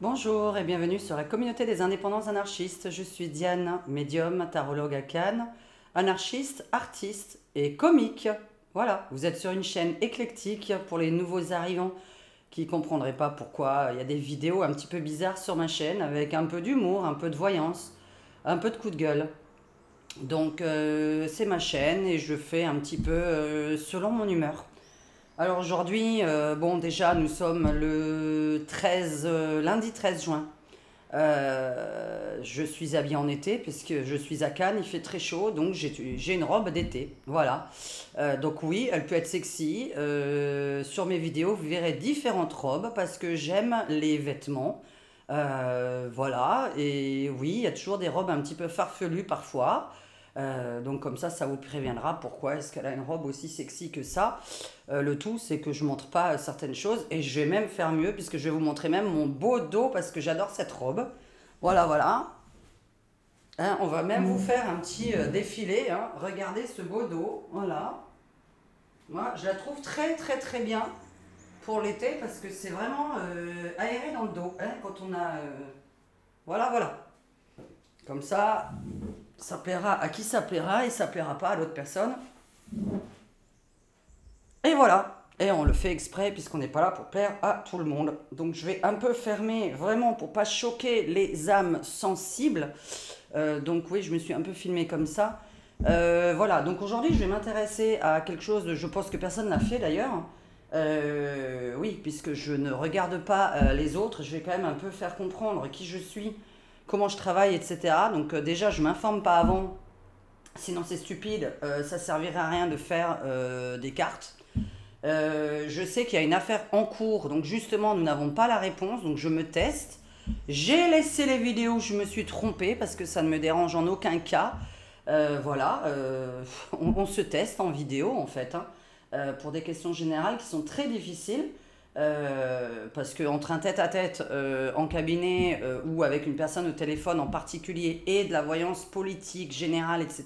Bonjour et bienvenue sur la communauté des indépendants anarchistes. Je suis Diane, médium, tarologue à Cannes, anarchiste, artiste et comique. Voilà, vous êtes sur une chaîne éclectique pour les nouveaux arrivants qui ne comprendraient pas pourquoi il y a des vidéos un petit peu bizarres sur ma chaîne avec un peu d'humour, un peu de voyance, un peu de coup de gueule. Donc c'est ma chaîne et je fais un petit peu selon mon humeur. Alors aujourd'hui, bon déjà nous sommes le 13, lundi 13 juin. Je suis habillée en été puisque je suis à Cannes, il fait très chaud, donc j'ai une robe d'été. Voilà. Donc oui, elle peut être sexy. Sur mes vidéos, vous verrez différentes robes parce que j'aime les vêtements. Voilà. Et oui, il y a toujours des robes un petit peu farfelues parfois. Donc comme ça vous préviendra pourquoi est-ce qu'elle a une robe aussi sexy que ça. Le tout, c'est que je montre pas certaines choses et je vais même faire mieux puisque je vais vous montrer même mon beau dos parce que j'adore cette robe. Voilà, voilà. Hein, on va même vous faire un petit défilé. Hein. Regardez ce beau dos. Voilà. Moi, je la trouve très, très, très bien pour l'été parce que c'est vraiment aéré dans le dos. Hein, quand on a... Voilà, voilà. Comme ça plaira à qui ça plaira et ça plaira pas à l'autre personne. Et voilà. Et on le fait exprès puisqu'on n'est pas là pour plaire à tout le monde. Donc je vais un peu fermer vraiment pour pas choquer les âmes sensibles. Donc oui, je me suis un peu filmée comme ça. Voilà, donc aujourd'hui je vais m'intéresser à quelque chose, je pense que personne n'a fait d'ailleurs. Oui, puisque je ne regarde pas les autres, je vais quand même un peu faire comprendre qui je suis, comment je travaille, etc. Donc déjà je m'informe pas avant, sinon c'est stupide, ça servirait à rien de faire des cartes. Je sais qu'il y a une affaire en cours, donc justement nous n'avons pas la réponse, donc je me teste. J'ai laissé les vidéos où je me suis trompée parce que ça ne me dérange en aucun cas. Voilà, on se teste en vidéo en fait, hein, pour des questions générales qui sont très difficiles. Parce qu'entre un tête-à-tête en cabinet ou avec une personne au téléphone en particulier et de la voyance politique générale, etc.,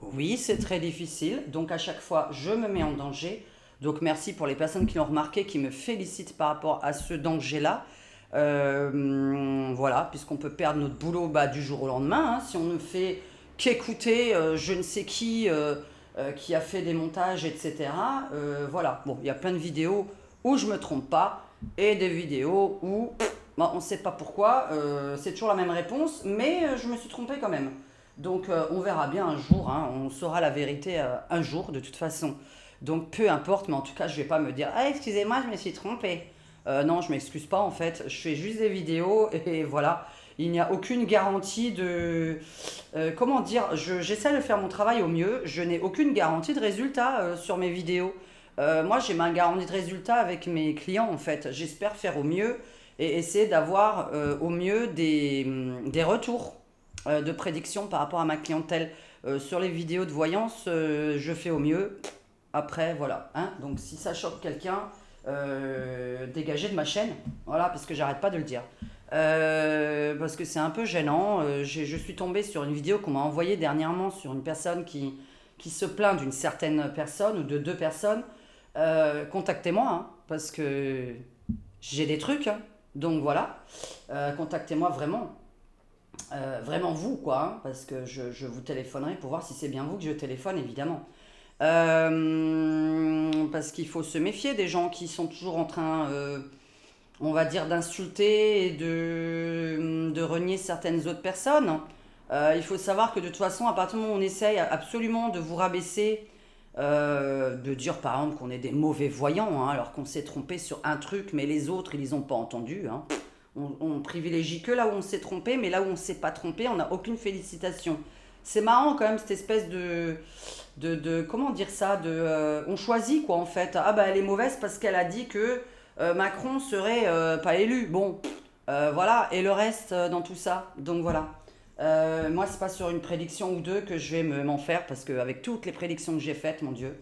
oui, c'est très difficile. Donc à chaque fois, je me mets en danger. Donc merci pour les personnes qui l'ont remarqué, qui me félicitent par rapport à ce danger-là. Voilà, puisqu'on peut perdre notre boulot du jour au lendemain, hein, si on ne fait qu'écouter je ne sais qui a fait des montages, etc. Voilà, bon, il y a plein de vidéos où je me trompe pas et des vidéos où on ne sait pas pourquoi, c'est toujours la même réponse, mais je me suis trompée quand même. Donc on verra bien un jour, hein, on saura la vérité un jour de toute façon. Donc peu importe, mais en tout cas je vais pas me dire ah excusez-moi je me suis trompée. Non je m'excuse pas en fait, je fais juste des vidéos et voilà. Il n'y a aucune garantie de... comment dire, j'essaie de faire mon travail au mieux, je n'ai aucune garantie de résultat sur mes vidéos. Moi j'ai ma garantie de résultat avec mes clients en fait, j'espère faire au mieux et essayer d'avoir au mieux des retours de prédiction par rapport à ma clientèle. Sur les vidéos de voyance, je fais au mieux. Après, voilà. Hein, donc, si ça choque quelqu'un, dégagez de ma chaîne. Voilà, parce que j'arrête pas de le dire. Parce que c'est un peu gênant. Je suis tombée sur une vidéo qu'on m'a envoyée dernièrement sur une personne qui se plaint d'une certaine personne ou de deux personnes. Contactez-moi, hein, parce que j'ai des trucs. Hein, donc, voilà. Contactez-moi vraiment. Vraiment vous, quoi. Hein, parce que je vous téléphonerai pour voir si c'est bien vous que je téléphone, évidemment. Parce qu'il faut se méfier des gens qui sont toujours en train, on va dire, d'insulter et de renier certaines autres personnes. Il faut savoir que de toute façon, à partir du moment où on essaye absolument de vous rabaisser, de dire par exemple qu'on est des mauvais voyants, hein, alors qu'on s'est trompé sur un truc, mais les autres, ils les ont pas entendus. Hein. On privilégie que là où on s'est trompé, mais là où on ne s'est pas trompé, on n'a aucune félicitation. C'est marrant quand même cette espèce comment dire ça, on choisit quoi en fait. Ah bah elle est mauvaise parce qu'elle a dit que Macron serait pas élu. Bon, voilà, et le reste dans tout ça. Donc voilà. Moi c'est pas sur une prédiction ou deux que je vais m'en faire parce qu'avec toutes les prédictions que j'ai faites, mon Dieu,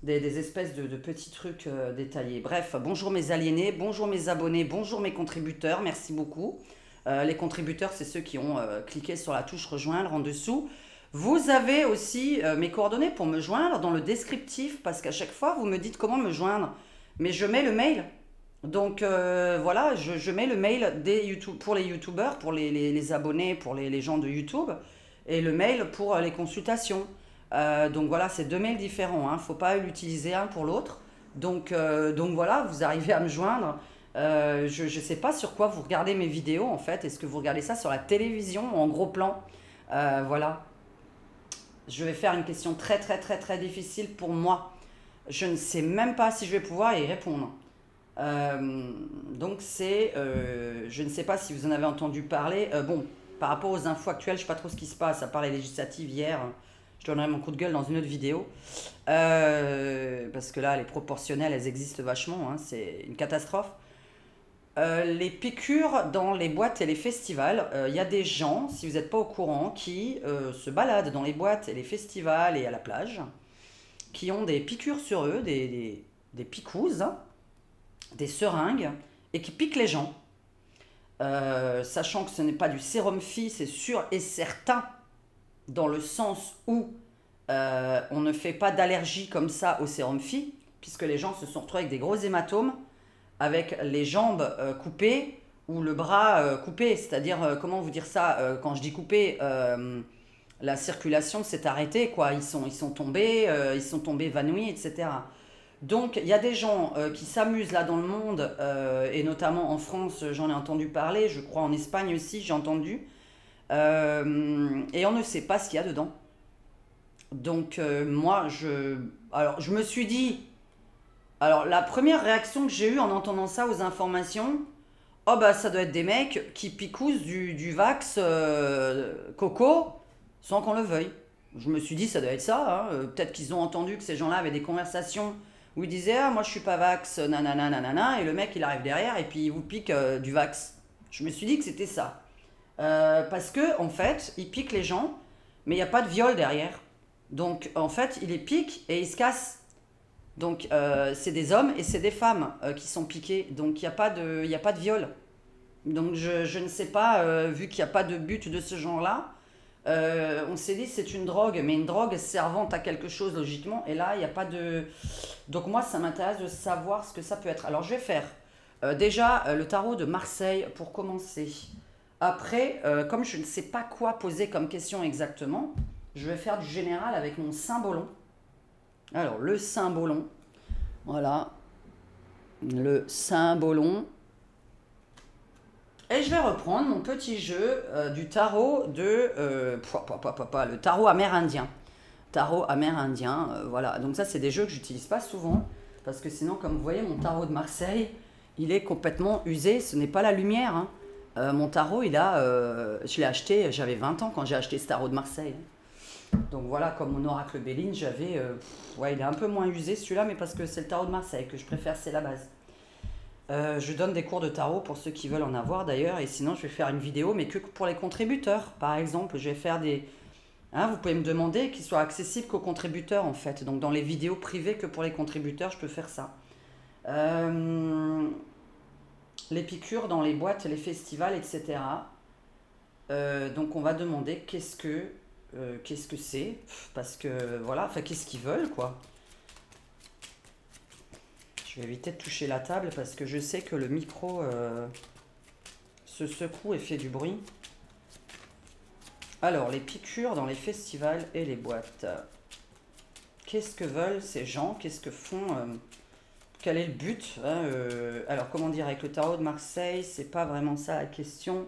des espèces de petits trucs détaillés. Bref, bonjour mes aliénés, bonjour mes abonnés, bonjour mes contributeurs, merci beaucoup. Les contributeurs, c'est ceux qui ont cliqué sur la touche rejoindre en dessous. Vous avez aussi mes coordonnées pour me joindre dans le descriptif, parce qu'à chaque fois, vous me dites comment me joindre. Mais je mets le mail. Donc voilà, je mets le mail des YouTube, pour les YouTubeurs, pour les abonnés, pour les gens de YouTube, et le mail pour les consultations. Donc voilà, c'est deux mails différents, hein. Faut pas l'utiliser un pour l'autre. Donc voilà, vous arrivez à me joindre. Je ne sais pas sur quoi vous regardez mes vidéos en fait. Est-ce que vous regardez ça sur la télévision ou en gros plan? Voilà. Je vais faire une question très très très très difficile pour moi. Je ne sais même pas si je vais pouvoir y répondre. Donc je ne sais pas si vous en avez entendu parler. Bon, par rapport aux infos actuelles, je ne sais pas trop ce qui se passe, à part les législatives hier. Je donnerai mon coup de gueule dans une autre vidéo. Parce que là, les proportionnelles, elles existent vachement, hein, c'est une catastrophe. Les piqûres dans les boîtes et les festivals, il y a des gens, si vous n'êtes pas au courant, qui se baladent dans les boîtes et les festivals et à la plage, qui ont des piqûres sur eux, des piquouses, des seringues, et qui piquent les gens. Sachant que ce n'est pas du sérum Phi, c'est sûr et certain, dans le sens où on ne fait pas d'allergie comme ça au sérum Phi, puisque les gens se sont retrouvés avec des gros hématomes, avec les jambes coupées ou le bras coupé. C'est-à-dire, comment vous dire ça, quand je dis coupé, la circulation s'est arrêtée, quoi. Ils sont tombés évanouis, etc. Donc, il y a des gens qui s'amusent là dans le monde, et notamment en France, j'en ai entendu parler, je crois en Espagne aussi, j'ai entendu, et on ne sait pas ce qu'il y a dedans. Donc, alors, je me suis dit, alors la première réaction que j'ai eue en entendant ça aux informations, oh bah ça doit être des mecs qui picousent du Vax coco sans qu'on le veuille. Je me suis dit, ça doit être ça, hein. Peut-être qu'ils ont entendu que ces gens-là avaient des conversations où ils disaient, ah moi je suis pas Vax, nanana, nanana, et le mec il arrive derrière et puis il vous pique du Vax. Je me suis dit que c'était ça. Parce que en fait, il pique les gens, mais il n'y a pas de viol derrière. Donc en fait, il les pique et il se casse. Donc c'est des hommes et c'est des femmes qui sont piqués. Donc il y a pas de viol. Donc je ne sais pas, vu qu'il n'y a pas de but de ce genre-là, on s'est dit c'est une drogue, mais une drogue servant à quelque chose logiquement. Et là, il n'y a pas de... Donc moi, ça m'intéresse de savoir ce que ça peut être. Alors je vais faire déjà le tarot de Marseille pour commencer. Après, comme je ne sais pas quoi poser comme question exactement, je vais faire du général avec mon symbolon. Alors, le symbolon, voilà, le symbolon. Et je vais reprendre mon petit jeu du tarot le tarot amérindien. Tarot amérindien, voilà. Donc ça, c'est des jeux que j'utilise pas souvent, parce que sinon, comme vous voyez, mon tarot de Marseille, il est complètement usé, ce n'est pas la lumière, hein. Mon tarot, je l'ai acheté, j'avais 20 ans quand j'ai acheté ce tarot de Marseille. Donc voilà, comme mon oracle Béline, ouais, il est un peu moins usé celui-là, mais parce que c'est le tarot de Marseille que je préfère, c'est la base. Je donne des cours de tarot pour ceux qui veulent en avoir d'ailleurs, et sinon je vais faire une vidéo, mais que pour les contributeurs. Par exemple, je vais faire des... Hein, vous pouvez me demander qu'ils soient accessibles qu'aux contributeurs en fait. Donc dans les vidéos privées que pour les contributeurs, je peux faire ça. Les piqûres dans les boîtes, les festivals, etc. Donc on va demander qu'est-ce que c'est, parce que voilà, enfin qu'est-ce qu'ils veulent quoi. Je vais éviter de toucher la table parce que je sais que le micro se secoue et fait du bruit. Alors, les piqûres dans les festivals et les boîtes. Qu'est-ce que veulent ces gens? Qu'est-ce que font? Quel est le but, hein, alors, comment dire, avec le tarot de Marseille, c'est pas vraiment ça la question.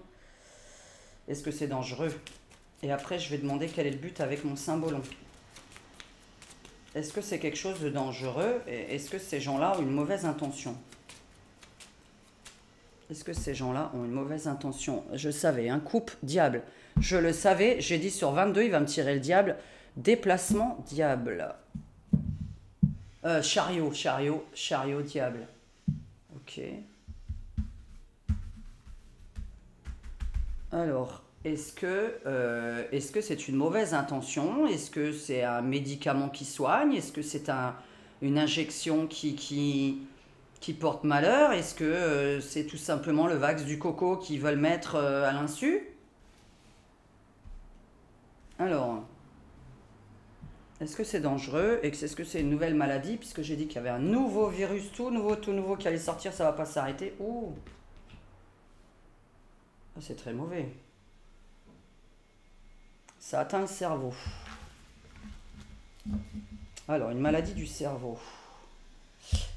Est-ce que c'est dangereux? Et après, je vais demander quel est le but avec mon symbolon. Est-ce que c'est quelque chose de dangereux? Est-ce que ces gens-là ont une mauvaise intention? Est-ce que ces gens-là ont une mauvaise intention? Je savais, hein, coupe, diable. Je le savais, j'ai dit sur 22, il va me tirer le diable. Déplacement, diable. Chariot, diable. Ok. Alors, est-ce que c'est une mauvaise intention? Est-ce que c'est un médicament qui soigne? Est-ce que c'est une injection qui porte malheur? Est-ce que c'est tout simplement le Vax du coco qu'ils veulent mettre à l'insu? Alors, Est-ce que c'est dangereux? Et est-ce que c'est une nouvelle maladie? Puisque j'ai dit qu'il y avait un nouveau virus, tout nouveau qui allait sortir, ça va pas s'arrêter. Oh, c'est très mauvais. Ça atteint le cerveau. Alors, une maladie du cerveau.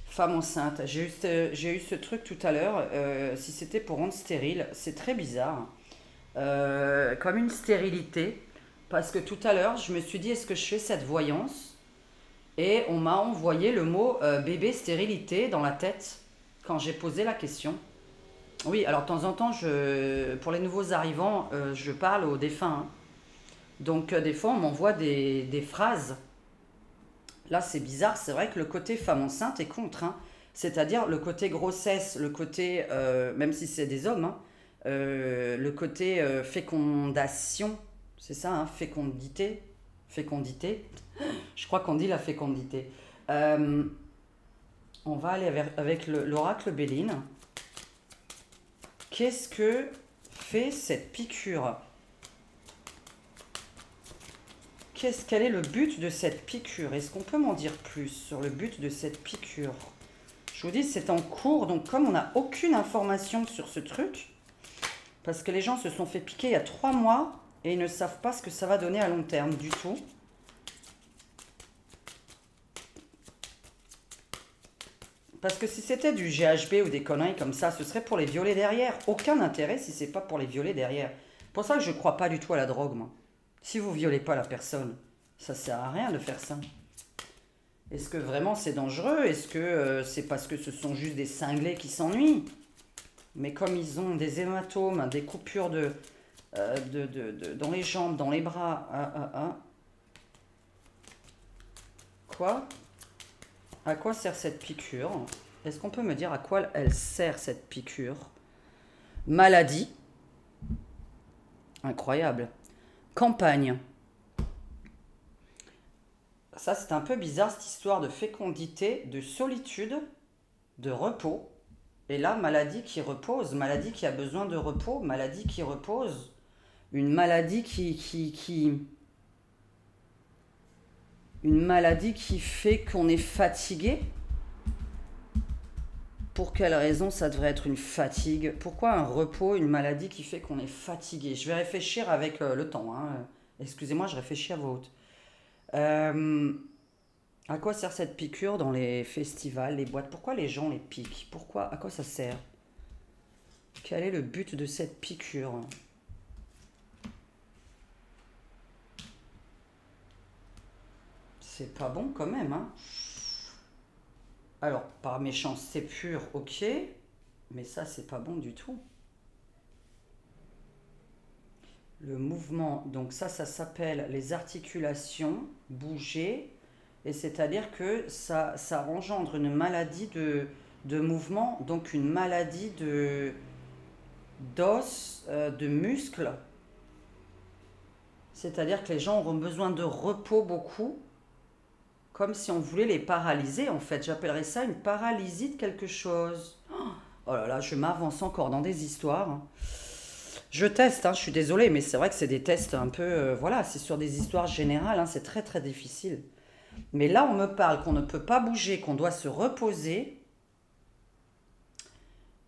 Femme enceinte. J'ai eu ce truc tout à l'heure. Si c'était pour rendre stérile, c'est très bizarre. Comme une stérilité. Parce que tout à l'heure, je me suis dit, est-ce que je fais cette voyance? Et on m'a envoyé le mot bébé stérilité dans la tête quand j'ai posé la question. Oui, alors de temps en temps, pour les nouveaux arrivants, je parle aux défunts, hein. Donc des fois, on m'envoie des phrases. Là, c'est bizarre, c'est vrai que le côté femme enceinte est contre, hein. C'est-à-dire le côté grossesse, le côté, même si c'est des hommes, hein, le côté fécondation, c'est ça, hein, fécondité, fécondité, je crois qu'on dit la fécondité. On va aller avec l'oracle Béline. Qu'est-ce que fait cette piqûre? Quel est le but de cette piqûre? Est-ce qu'on peut m'en dire plus sur le but de cette piqûre? Je vous dis, c'est en cours, donc comme on n'a aucune information sur ce truc, parce que les gens se sont fait piquer il y a 3 mois et ils ne savent pas ce que ça va donner à long terme du tout. Parce que si c'était du GHB ou des conneries comme ça, ce serait pour les violer derrière. Aucun intérêt si c'est pas pour les violer derrière. Pour ça que je crois pas du tout à la drogue, moi. Si vous violez pas la personne, ça sert à rien de faire ça. Est-ce que vraiment c'est dangereux? Est-ce que c'est parce que ce sont juste des cinglés qui s'ennuient? Mais comme ils ont des hématomes, des coupures dans les jambes, dans les bras, Quoi? À quoi sert cette piqûre? Est-ce qu'on peut me dire à quoi elle sert cette piqûre? Maladie. Incroyable. Campagne. Ça, c'est un peu bizarre, cette histoire de fécondité, de solitude, de repos. Et là, maladie qui repose, maladie qui a besoin de repos, maladie qui repose. Une maladie Une maladie qui fait qu'on est fatigué. Pour quelle raison ça devrait être une fatigue? Pourquoi un repos, une maladie qui fait qu'on est fatigué? Je vais réfléchir avec le temps, hein. Excusez-moi, je réfléchis à voix haute. À quoi sert cette piqûre dans les festivals, les boîtes? Pourquoi les gens les piquent? Pourquoi? À quoi ça sert? Quel est le but de cette piqûre? C'est pas bon quand même, hein. Alors, par méchanceté pure, ok, mais ça, c'est pas bon du tout. Le mouvement, donc ça s'appelle les articulations, bouger, et c'est-à-dire que ça engendre une maladie de mouvement, donc une maladie d'os, de muscles. C'est-à-dire que les gens auront besoin de repos beaucoup, comme si on voulait les paralyser, en fait. J'appellerais ça une paralysie de quelque chose. Oh là là, je m'avance encore dans des histoires, hein. Je teste, hein, je suis désolée, mais c'est vrai que c'est des tests un peu... voilà, c'est sur des histoires générales, hein, c'est très très difficile. Mais là, on me parle qu'on ne peut pas bouger, qu'on doit se reposer.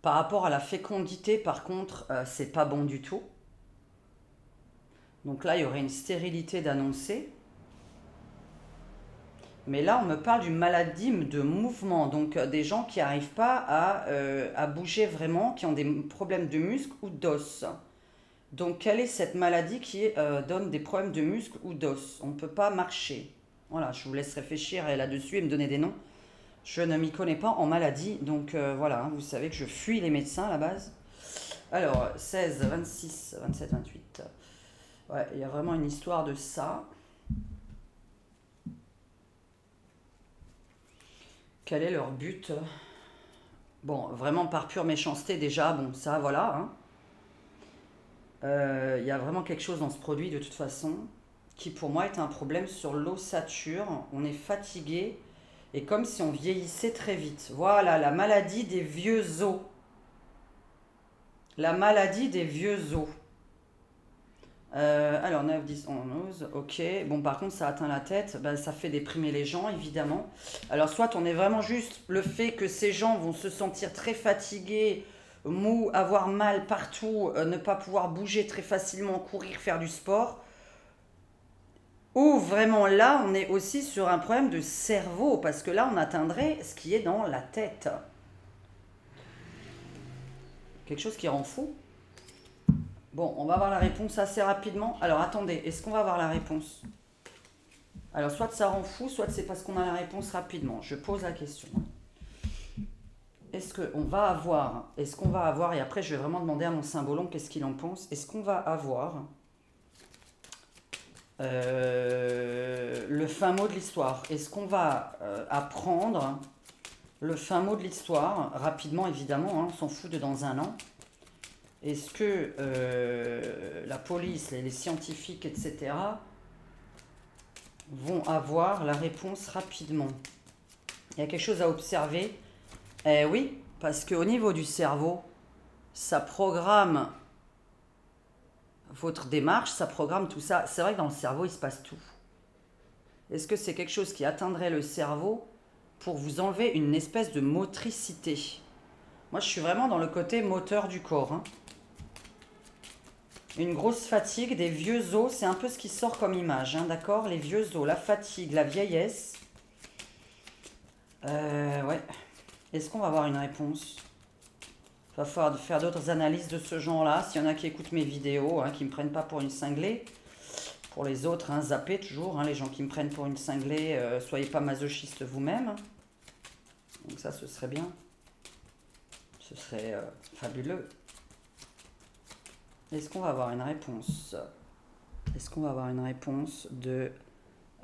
Par rapport à la fécondité, par contre, c'est pas bon du tout. Donc là, il y aurait une stérilité d'annoncer. Mais là, on me parle d'une maladie de mouvement, donc des gens qui n'arrivent pas à bouger vraiment, qui ont des problèmes de muscles ou d'os. Donc, quelle est cette maladie qui donne des problèmes de muscles ou d'os? On ne peut pas marcher. Voilà, je vous laisse réfléchir là-dessus et me donner des noms. Je ne m'y connais pas en maladie, donc voilà, hein, vous savez que je fuis les médecins à la base. Alors, 16, 26, 27, 28. Ouais, il y a vraiment une histoire de ça. Quel est leur but? Bon, vraiment par pure méchanceté déjà, bon, ça, voilà, hein. Il y a vraiment quelque chose dans ce produit de toute façon qui pour moi est un problème sur l'ossature. On est fatigué et comme si on vieillissait très vite. Voilà, la maladie des vieux os. La maladie des vieux os. Alors 9, 10, 11, ok. Bon, par contre, ça atteint la tête, bah, ça fait déprimer les gens, évidemment. Alors, soit on est vraiment juste le fait que ces gens vont se sentir très fatigués, mous, avoir mal partout, ne pas pouvoir bouger très facilement, courir, faire du sport. Ou vraiment là, on est aussi sur un problème de cerveau, parce que là, on atteindrait ce qui est dans la tête. Quelque chose qui rend fou. Bon, on va avoir la réponse assez rapidement. Alors, attendez, est-ce qu'on va avoir la réponse? Alors, soit ça rend fou, soit c'est parce qu'on a la réponse rapidement. Je pose la question. Est-ce qu'on va avoir, et après je vais vraiment demander à mon cymbolon qu'est-ce qu'il en pense, est-ce qu'on va avoir le fin mot de l'histoire? Est-ce qu'on va apprendre le fin mot de l'histoire rapidement, évidemment, hein, on s'en fout de dans un an? Est-ce que la police, les scientifiques, etc., vont avoir la réponse rapidement? Il y a quelque chose à observer. Oui, parce qu'au niveau du cerveau, ça programme votre démarche, ça programme tout ça. C'est vrai que dans le cerveau, il se passe tout. Est-ce que c'est quelque chose qui atteindrait le cerveau pour vous enlever une espèce de motricité? Moi, je suis vraiment dans le côté moteur du corps, hein. Une grosse fatigue, des vieux os, c'est un peu ce qui sort comme image, hein, d'accord? Les vieux os, la fatigue, la vieillesse. Ouais. Est-ce qu'on va avoir une réponse? Il va falloir faire d'autres analyses de ce genre-là. S'il y en a qui écoutent mes vidéos, hein, qui ne me prennent pas pour une cinglée. Pour les autres, hein, zappez toujours. Hein, les gens qui me prennent pour une cinglée, soyez pas masochiste vous-même. Donc ça, ce serait bien. Ce serait fabuleux. Est-ce qu'on va avoir une réponse? Est-ce qu'on va avoir une réponse de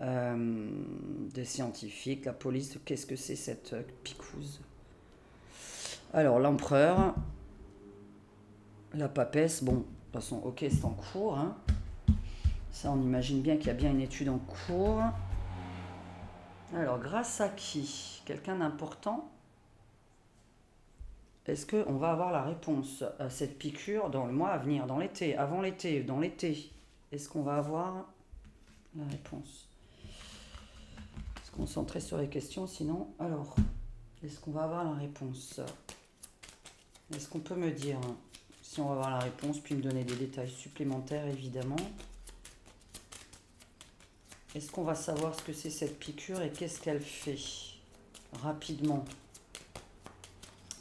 des scientifiques, la police? Qu'est-ce que c'est cette picouse? Alors, l'empereur, la papesse, bon, de toute façon, ok, c'est en cours, hein. Ça, on imagine bien qu'il y a bien une étude en cours. Alors, grâce à qui? Quelqu'un d'important? Est-ce qu'on va avoir la réponse à cette piqûre dans le mois à venir, dans l'été, avant l'été, dans l'été? Est-ce qu'on va avoir la réponse? Se concentrer sur les questions, sinon, alors, est-ce qu'on va avoir la réponse? Est-ce qu'on peut me dire si on va avoir la réponse, puis me donner des détails supplémentaires, évidemment? Est-ce qu'on va savoir ce que c'est cette piqûre et qu'est-ce qu'elle fait? Rapidement.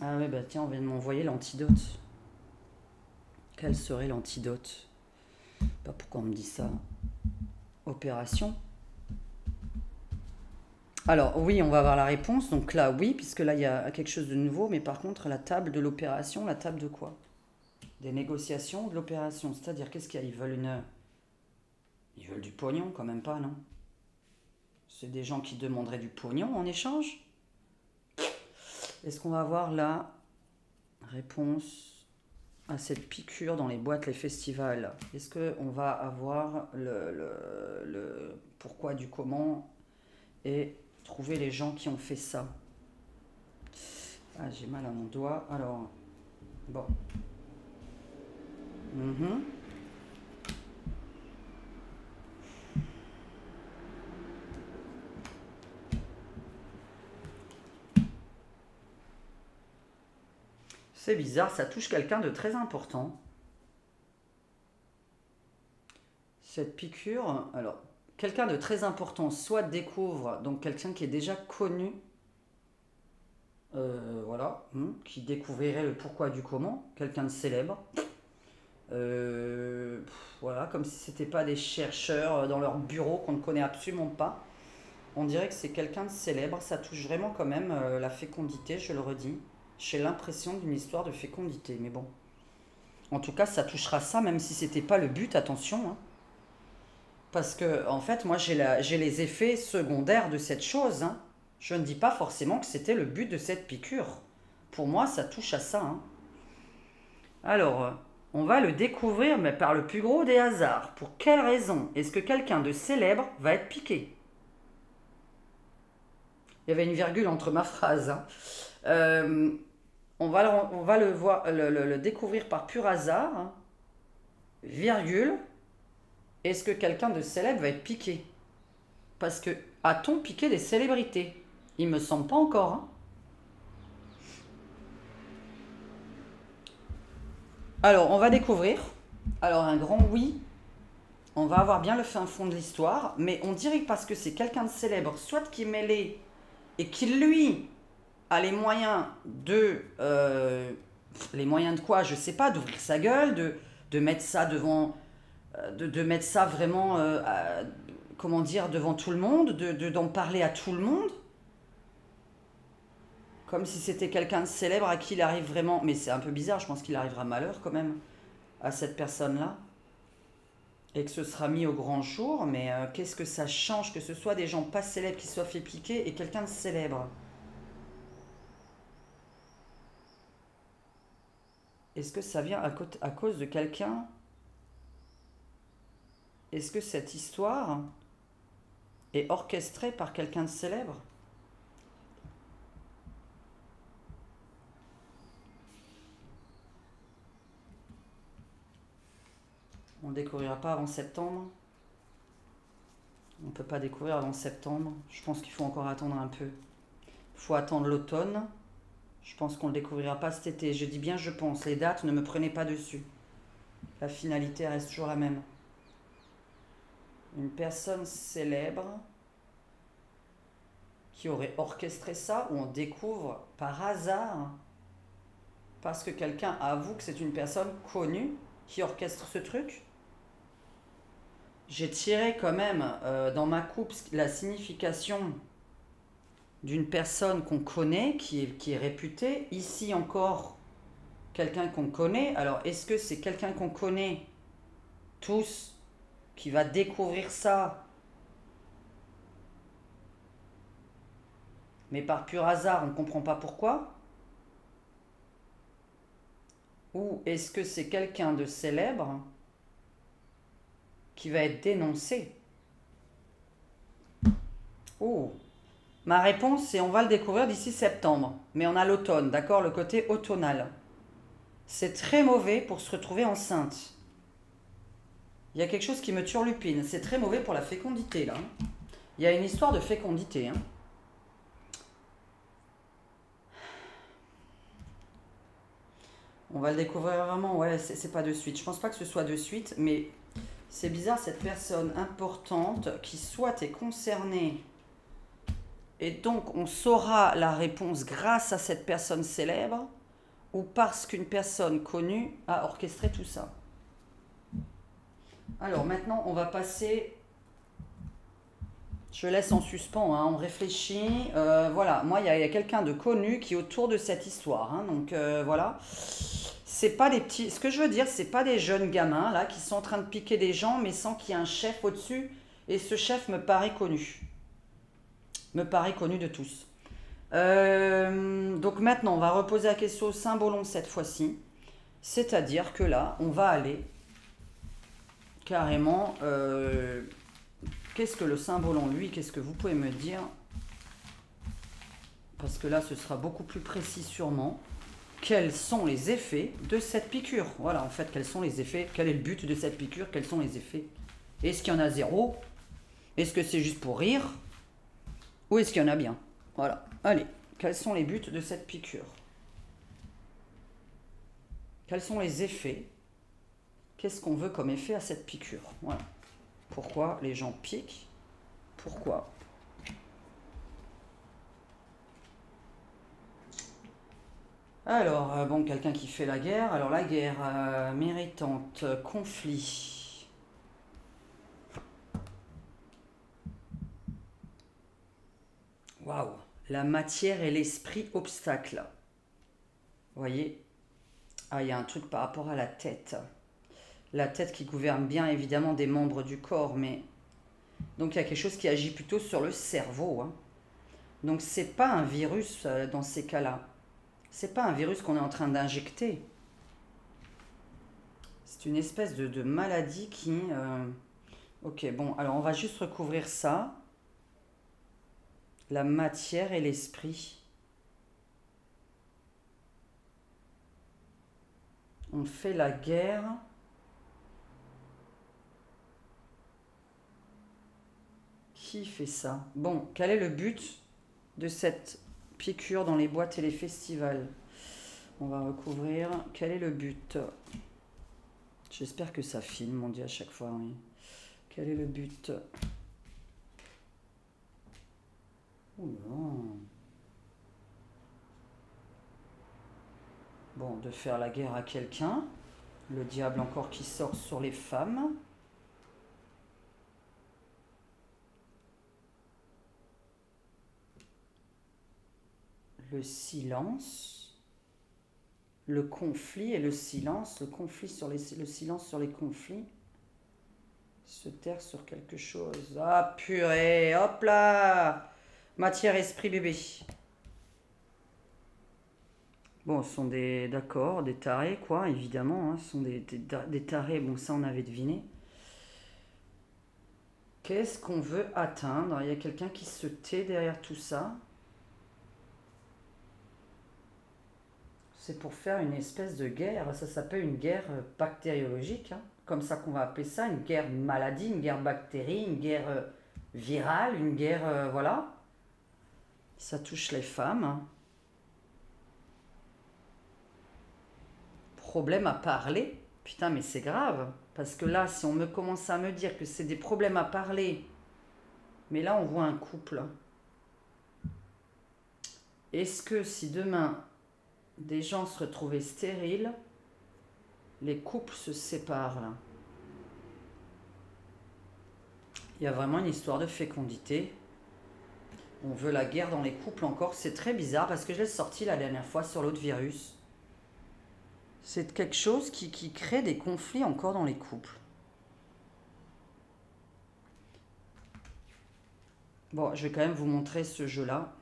Ah ouais, bah tiens, on vient de m'envoyer l'antidote. Quel serait l'antidote? Pas pourquoi on me dit ça. Opération. Alors oui, on va avoir la réponse. Donc là, oui, puisque là, il y a quelque chose de nouveau. Mais par contre, la table de l'opération, la table de quoi? Des négociations de l'opération. C'est-à-dire, qu'est-ce qu'il y a? Ils veulent du pognon, quand même pas, non? C'est des gens qui demanderaient du pognon en échange? Est-ce qu'on va avoir la réponse à cette piqûre dans les boîtes, les festivals? Est-ce qu'on va avoir le pourquoi du comment et trouver les gens qui ont fait ça? Ah, j'ai mal à mon doigt. Alors, bon. C'est bizarre, ça touche quelqu'un de très important. Cette piqûre, alors, quelqu'un de très important, soit découvre, donc quelqu'un qui est déjà connu, voilà, qui découvrirait le pourquoi du comment, quelqu'un de célèbre. Voilà, comme si c'était pas des chercheurs dans leur bureau qu'on ne connaît absolument pas. On dirait que c'est quelqu'un de célèbre, ça touche vraiment quand même la fécondité, je le redis. J'ai l'impression d'une histoire de fécondité, mais bon. En tout cas, ça touchera ça, même si c'était pas le but, attention, hein. Parce que, en fait, moi, j'ai les effets secondaires de cette chose, hein. Je ne dis pas forcément que c'était le but de cette piqûre. Pour moi, ça touche à ça, hein. Alors, on va le découvrir, mais par le plus gros des hasards. Pour quelle raison est-ce que quelqu'un de célèbre va être piqué? Il y avait une virgule entre ma phrase, hein. On va le découvrir par pur hasard, hein. Virgule. est-ce que quelqu'un de célèbre va être piqué? Parce que, a-t-on piqué des célébrités? Il me semble pas encore, hein. Alors, on va découvrir. Alors, un grand oui. On va avoir bien le fin fond de l'histoire. Mais on dirait que parce que c'est quelqu'un de célèbre, soit qui est mêlé et qui, lui, a les moyens de... les moyens de quoi? Je sais pas, d'ouvrir sa gueule, de mettre ça devant... de mettre ça vraiment... comment dire, devant tout le monde, d'en parler à tout le monde. Comme si c'était quelqu'un de célèbre à qui il arrive vraiment... Mais c'est un peu bizarre, je pense qu'il arrivera malheur quand même à cette personne-là. Et que ce sera mis au grand jour, mais qu'est-ce que ça change que ce soit des gens pas célèbres qui soient fait piquer et quelqu'un de célèbre? Est-ce que ça vient à cause de quelqu'un? Est-ce que cette histoire est orchestrée par quelqu'un de célèbre? On ne découvrira pas avant septembre. On ne peut pas découvrir avant septembre. Je pense qu'il faut encore attendre un peu. Il faut attendre l'automne. Je pense qu'on ne le découvrira pas cet été. Je dis bien je pense. Les dates, ne me prenez pas dessus. La finalité reste toujours la même. Une personne célèbre qui aurait orchestré ça, ou on découvre par hasard, parce que quelqu'un avoue que c'est une personne connue qui orchestre ce truc. J'ai tiré quand même dans ma coupe la signification d'une personne qu'on connaît, qui est réputée. Ici encore, quelqu'un qu'on connaît. Alors, est-ce que c'est quelqu'un qu'on connaît tous qui va découvrir ça, mais par pur hasard, on ne comprend pas pourquoi? Ou est-ce que c'est quelqu'un de célèbre qui va être dénoncé? Oh, ma réponse, c'est on va le découvrir d'ici septembre. Mais on a l'automne, d'accord? Le côté automnal. C'est très mauvais pour se retrouver enceinte. Il y a quelque chose qui me turlupine. C'est très mauvais pour la fécondité, là. Il y a une histoire de fécondité, hein. On va le découvrir vraiment, ouais, c'est pas de suite. Je pense pas que ce soit de suite, mais c'est bizarre, cette personne importante qui soit est concernée. Et donc, on saura la réponse grâce à cette personne célèbre ou parce qu'une personne connue a orchestré tout ça. Alors, maintenant, on va passer... Je laisse en suspens, hein, on réfléchit. Voilà, moi, il y a quelqu'un de connu qui est autour de cette histoire. Hein, donc, voilà. C'est pas des petits... Ce que je veux dire, c'est pas des jeunes gamins, là, qui sont en train de piquer des gens, mais sans qu'il y ait un chef au-dessus. Et ce chef me paraît connu. Me paraît connu de tous. Donc maintenant, on va reposer la question au Saint-Bolon cette fois-ci. C'est-à-dire que là, on va aller carrément... qu'est-ce que le Saint-Bolon, lui, qu'est-ce que vous pouvez me dire? Parce que là, ce sera beaucoup plus précis sûrement. Quels sont les effets de cette piqûre? Voilà, en fait, quels sont les effets? Quel est le but de cette piqûre? Quels sont les effets? Est-ce qu'il y en a zéro? Est-ce que c'est juste pour rire? Ou est-ce qu'il y en a bien? Voilà, allez. Quels sont les buts de cette piqûre? Quels sont les effets? Qu'est-ce qu'on veut comme effet à cette piqûre? Voilà. Pourquoi les gens piquent? Pourquoi? Alors, bon, quelqu'un qui fait la guerre. Alors, la guerre méritante, conflit. Waouh! La matière et l'esprit, obstacle. Vous voyez? Ah, il y a un truc par rapport à la tête. La tête qui gouverne bien évidemment des membres du corps, mais... Donc il y a quelque chose qui agit plutôt sur le cerveau. Hein. Donc c'est pas un virus dans ces cas-là. C'est pas un virus qu'on est en train d'injecter. C'est une espèce de maladie qui... Ok, bon, alors on va juste recouvrir ça. La matière et l'esprit. On fait la guerre... Qui fait ça? Bon, quel est le but de cette piqûre dans les boîtes et les festivals? On va recouvrir. Quel est le but? J'espère que ça filme, on dit à chaque fois, oui. Quel est le but? Oh non. Bon, de faire la guerre à quelqu'un. Le diable encore qui sort sur les femmes. Le silence. Le conflit et le silence. Le conflit sur le silence sur les conflits. Se taire sur quelque chose. Ah purée, hop là! Matière, esprit, bébé. Bon, ce sont des, d'accord, des tarés, quoi, évidemment. Hein, ce sont des tarés, bon, ça on avait deviné. Qu'est-ce qu'on veut atteindre? Il y a quelqu'un qui se tait derrière tout ça. C'est pour faire une espèce de guerre. Ça s'appelle une guerre bactériologique, hein, comme ça qu'on va appeler ça, une guerre maladie, une guerre bactérie, une guerre virale, une guerre, voilà. Ça touche les femmes. Hein. Problème à parler. Putain, mais c'est grave. Parce que là, si on me commence à me dire que c'est des problèmes à parler, mais là, on voit un couple. Est-ce que si demain, des gens se retrouvaient stériles, les couples se séparent là? Il y a vraiment une histoire de fécondité. On veut la guerre dans les couples encore. C'est très bizarre parce que je l'ai sorti la dernière fois sur l'autre virus. C'est quelque chose qui crée des conflits encore dans les couples. Bon, je vais quand même vous montrer ce jeu-là.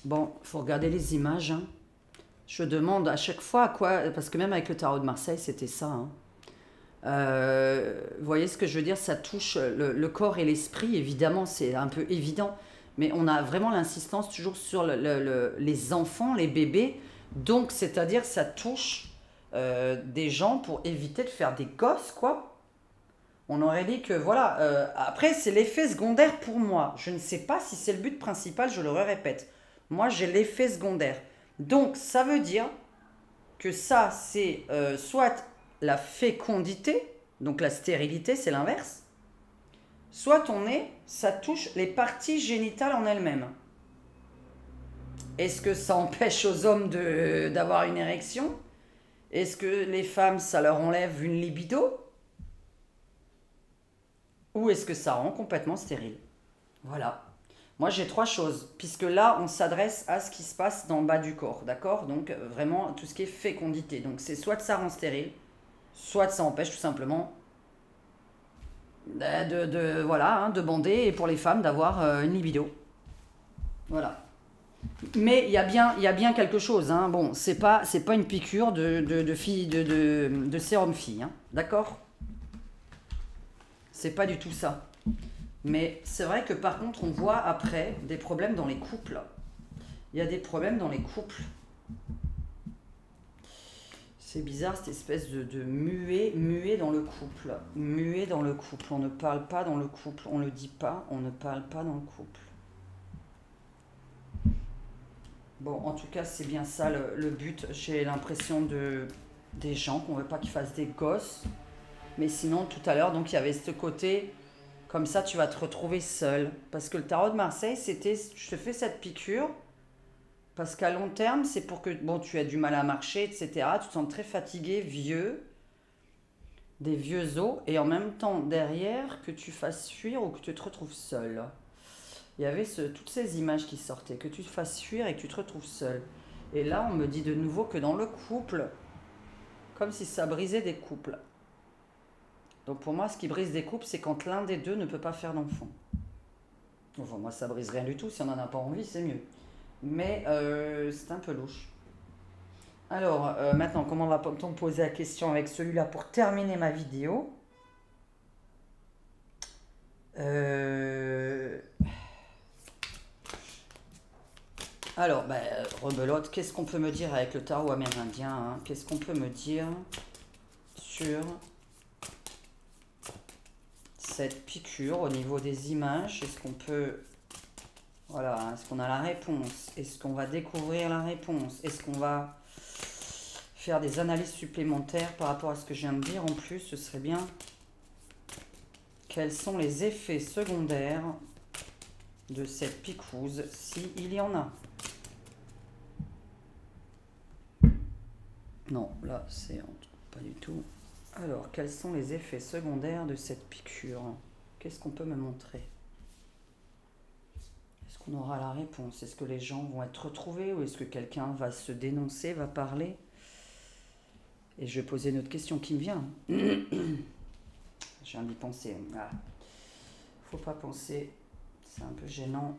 Bon, il faut regarder les images. Hein. Je demande à chaque fois à quoi... Parce que même avec le tarot de Marseille, c'était ça. Hein. Vous voyez ce que je veux dire? Ça touche le corps et l'esprit. Évidemment, c'est un peu évident. Mais on a vraiment l'insistance toujours sur les enfants, les bébés. Donc, c'est-à-dire, ça touche des gens pour éviter de faire des gosses, quoi. On aurait dit que, voilà. Après, c'est l'effet secondaire pour moi. Je ne sais pas si c'est le but principal, je le répète. Moi, j'ai l'effet secondaire. Donc, ça veut dire que ça, c'est soit la fécondité, donc la stérilité, c'est l'inverse. Soit ça touche les parties génitales en elles-mêmes. Est-ce que ça empêche aux hommes d'avoir une érection? Est-ce que les femmes, ça leur enlève une libido? Ou est-ce que ça rend complètement stérile? Voilà. Moi, j'ai 3 choses, puisque là, on s'adresse à ce qui se passe dans le bas du corps, d'accord? Donc, vraiment, tout ce qui est fécondité. Donc, c'est soit ça rend stérile, soit ça empêche tout simplement de bander et pour les femmes d'avoir une libido. Voilà. Mais il y a bien quelque chose. Hein. Bon, c'est pas une piqûre de sérum fille. Hein. D'accord? C'est pas du tout ça. Mais c'est vrai que par contre, on voit après des problèmes dans les couples. Il y a des problèmes dans les couples. C'est bizarre cette espèce de muet dans le couple. Muet dans le couple. On ne parle pas dans le couple. On ne le dit pas. On ne parle pas dans le couple. Bon, en tout cas, c'est bien ça le but. J'ai l'impression des gens qu'on ne veut pas qu'ils fassent des gosses. Mais sinon, tout à l'heure, donc il y avait ce côté, comme ça, tu vas te retrouver seul. Parce que le tarot de Marseille, c'était, je te fais cette piqûre, parce qu'à long terme, c'est pour que, bon, tu as du mal à marcher, etc. Tu te sens très fatigué, vieux, des vieux os, et en même temps, derrière, que tu fasses fuir ou que tu te retrouves seul. Il y avait toutes ces images qui sortaient, que tu te fasses fuir et que tu te retrouves seul. Et là, on me dit de nouveau que dans le couple, comme si ça brisait des couples. Donc pour moi, ce qui brise des couples, c'est quand l'un des deux ne peut pas faire d'enfant. Enfin, moi, ça brise rien du tout. Si on n'en a pas envie, c'est mieux. Mais c'est un peu louche. Alors, maintenant, comment va-t-on poser la question avec celui-là pour terminer ma vidéo? Alors, rebelote, qu'est-ce qu'on peut me dire avec le tarot amérindien, hein? Qu'est-ce qu'on peut me dire sur cette piqûre au niveau des images? Est-ce qu'on peut... Voilà, est-ce qu'on a la réponse? Est-ce qu'on va découvrir la réponse? Est-ce qu'on va faire des analyses supplémentaires par rapport à ce que je viens de dire? En plus, ce serait bien. Quels sont les effets secondaires de cette piquouse, s'il y en a? Non, là, c'est pas du tout. Alors, quels sont les effets secondaires de cette piqûre? Qu'est-ce qu'on peut me montrer? Est-ce qu'on aura la réponse? Est-ce que les gens vont être retrouvés ou est-ce que quelqu'un va se dénoncer, va parler? Et je vais poser une autre question qui me vient. Je viens d'y penser. Ah. Faut pas penser, c'est un peu gênant.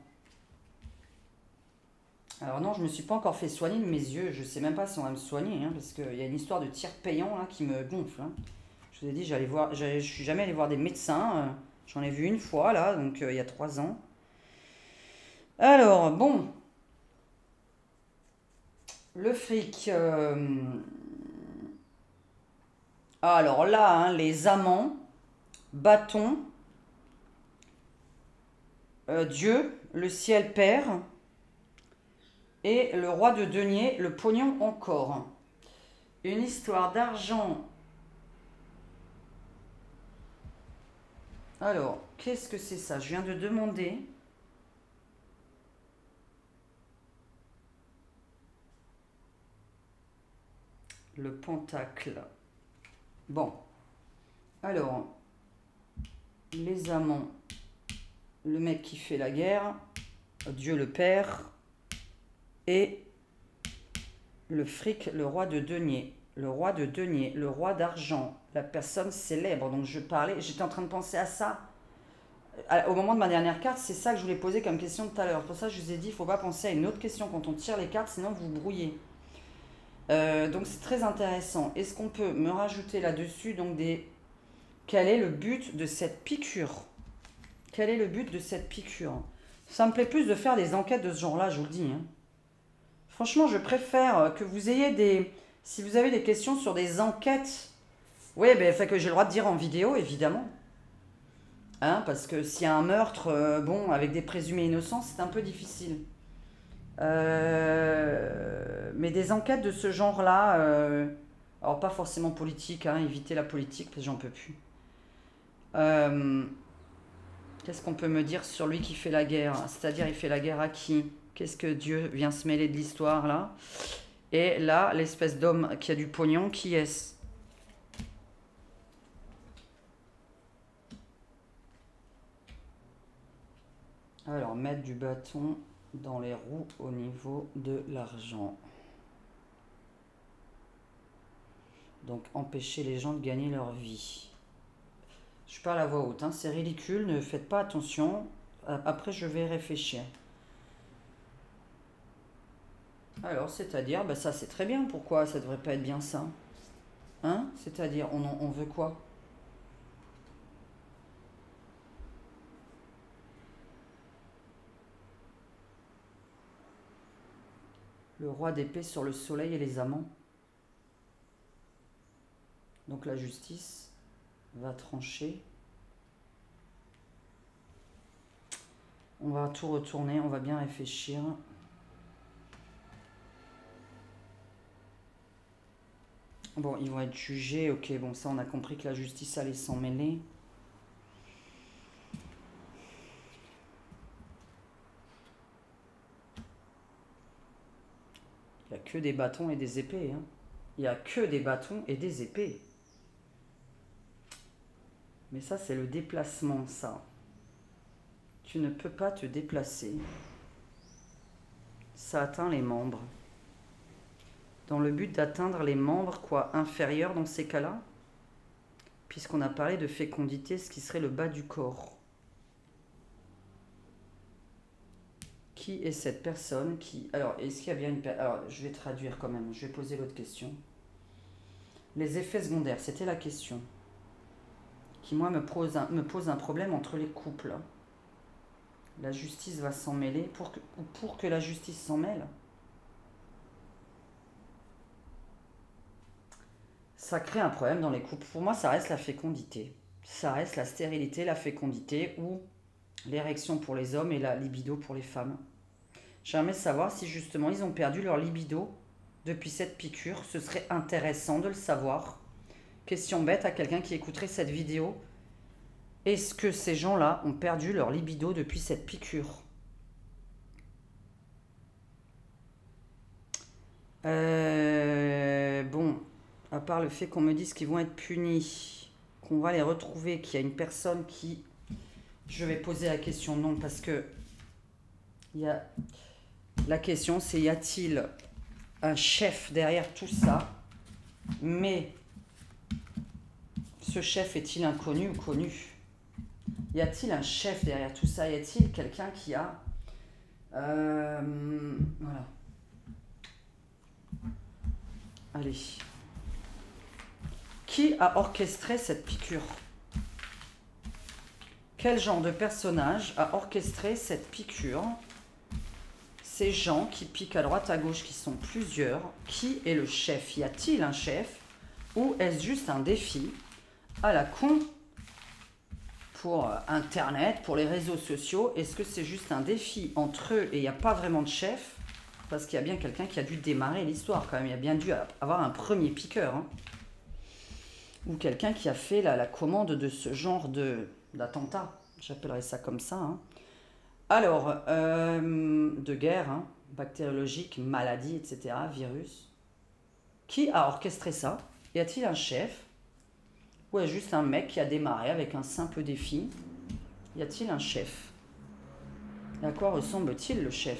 Alors non, je me suis pas encore fait soigner de mes yeux. Je sais même pas si on va me soigner, hein, parce qu'il y a une histoire de tiers payant là qui me gonfle. Hein. Je vous ai dit, je suis jamais allé voir des médecins. J'en ai vu une fois là, donc il y a 3 ans. Alors bon, le fric. Alors là, hein, les amants, bâtons, Dieu, le ciel père. Et le roi de denier, le pognon encore. Une histoire d'argent. Alors, qu'est-ce que c'est ça? Je viens de demander. Le pentacle. Bon. Alors, les amants. Le mec qui fait la guerre. Dieu le père. Et le fric, le roi de denier, le roi de denier, le roi d'argent, la personne célèbre. Donc je parlais, j'étais en train de penser à ça. Au moment de ma dernière carte, c'est ça que je voulais poser comme question tout à l'heure. Pour ça, je vous ai dit, il ne faut pas penser à une autre question quand on tire les cartes, sinon vous brouillez. Donc c'est très intéressant. Est-ce qu'on peut me rajouter là-dessus donc des... Quel est le but de cette piqûre? Quel est le but de cette piqûre? Ça me plaît plus de faire des enquêtes de ce genre-là, je vous le dis, hein. Franchement, je préfère que vous ayez des... Si vous avez des questions sur des enquêtes, oui, ben, fait que j'ai le droit de dire en vidéo, évidemment. Hein, parce que s'il y a un meurtre, bon, avec des présumés innocents, c'est un peu difficile. Mais des enquêtes de ce genre-là, alors pas forcément politique, hein, éviter la politique, parce que j'en peux plus. Qu'est-ce qu'on peut me dire sur lui qui fait la guerre? C'est-à-dire, il fait la guerre à qui? Qu'est-ce que Dieu vient se mêler de l'histoire, là? Et là, l'espèce d'homme qui a du pognon, qui est-ce? Alors, mettre du bâton dans les roues au niveau de l'argent. Donc, empêcher les gens de gagner leur vie. Je parle à voix haute, hein, c'est ridicule, ne faites pas attention. Après, je vais réfléchir. Alors, c'est-à-dire, bah ça c'est très bien, pourquoi ça devrait pas être bien ça? Hein? C'est-à-dire, on veut quoi? Le roi d'épée sur le soleil et les amants. Donc la justice va trancher. On va tout retourner, on va bien réfléchir. Bon, ils vont être jugés, ok, bon, ça on a compris que la justice allait s'en mêler. Il n'y a que des bâtons et des épées, hein. Il n'y a que des bâtons et des épées. Mais ça, c'est le déplacement, ça. Tu ne peux pas te déplacer. Ça atteint les membres. Dans le but d'atteindre les membres, quoi, inférieurs dans ces cas-là? Puisqu'on a parlé de fécondité, ce qui serait le bas du corps. Qui est cette personne qui... Alors, est-ce qu'il y a bien une... Alors, je vais traduire quand même. Je vais poser l'autre question. Les effets secondaires, c'était la question. Qui, moi, me pose un problème entre les couples. La justice va s'en mêler. Pour que la justice s'en mêle, ça crée un problème dans les couples. Pour moi, ça reste la fécondité. ça reste la stérilité, la fécondité ou l'érection pour les hommes et la libido pour les femmes. J'aimerais savoir si justement ils ont perdu leur libido depuis cette piqûre. Ce serait intéressant de le savoir. Question bête à quelqu'un qui écouterait cette vidéo. Est-ce que ces gens-là ont perdu leur libido depuis cette piqûre? Bon, à part le fait qu'on me dise qu'ils vont être punis, qu'on va les retrouver, qu'il y a une personne qui... Je vais poser la question, non, parce que... La question, c'est y a-t-il un chef derrière tout ça? Mais ce chef est-il inconnu ou connu? Y a-t-il un chef derrière tout ça? Y a-t-il quelqu'un qui a... voilà. Allez. Qui a orchestré cette piqûre? Quel genre de personnage a orchestré cette piqûre? Ces gens qui piquent à droite à gauche, qui sont plusieurs. Qui est le chef? Y a-t-il un chef? Ou est-ce juste un défi à la con pour Internet, pour les réseaux sociaux? Est-ce que c'est juste un défi entre eux et il n'y a pas vraiment de chef? Parce qu'il y a bien quelqu'un qui a dû démarrer l'histoire quand même. Il y a bien dû avoir un premier piqueur. Hein. Ou quelqu'un qui a fait la commande de ce genre d'attentat. J'appellerais ça comme ça. Hein. Alors, de guerre, hein, bactériologique, maladie, etc., virus. Qui a orchestré ça? Y a-t-il un chef? Ou est-ce juste un mec qui a démarré avec un simple défi? Y a-t-il un chef? Et à quoi ressemble-t-il le chef?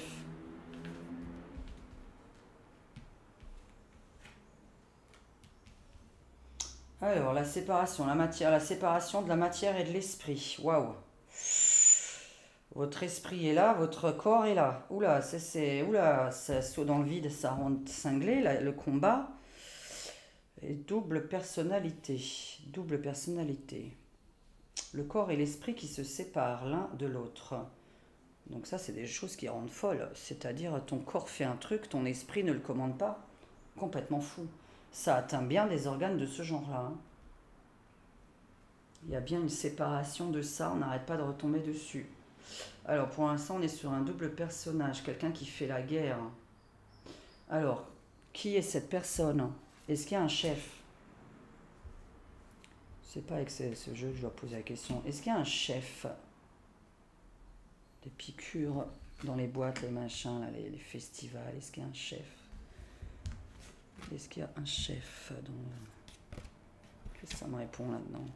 Alors, la séparation, la séparation de la matière et de l'esprit. Waouh! Votre esprit est là, votre corps est là. Oula, oula, ça saut dans le vide, ça rend cinglé le combat. Et double personnalité. Double personnalité. Le corps et l'esprit qui se séparent l'un de l'autre. Donc ça, c'est des choses qui rendent folles. C'est-à-dire, ton corps fait un truc, ton esprit ne le commande pas. Complètement fou. Ça atteint bien des organes de ce genre-là. Hein. Il y a bien une séparation de ça, on n'arrête pas de retomber dessus. Alors, pour l'instant, on est sur un double personnage, quelqu'un qui fait la guerre. Alors, qui est cette personne? Est-ce qu'il y a un chef? C'est pas avec ce jeu que je dois poser la question. Est-ce qu'il y a un chef? Des piqûres dans les boîtes, les machins, là, les festivals. Est-ce qu'il y a un chef? Est-ce qu'il y a un chef dans... Qu'est-ce que ça me répond là-dedans?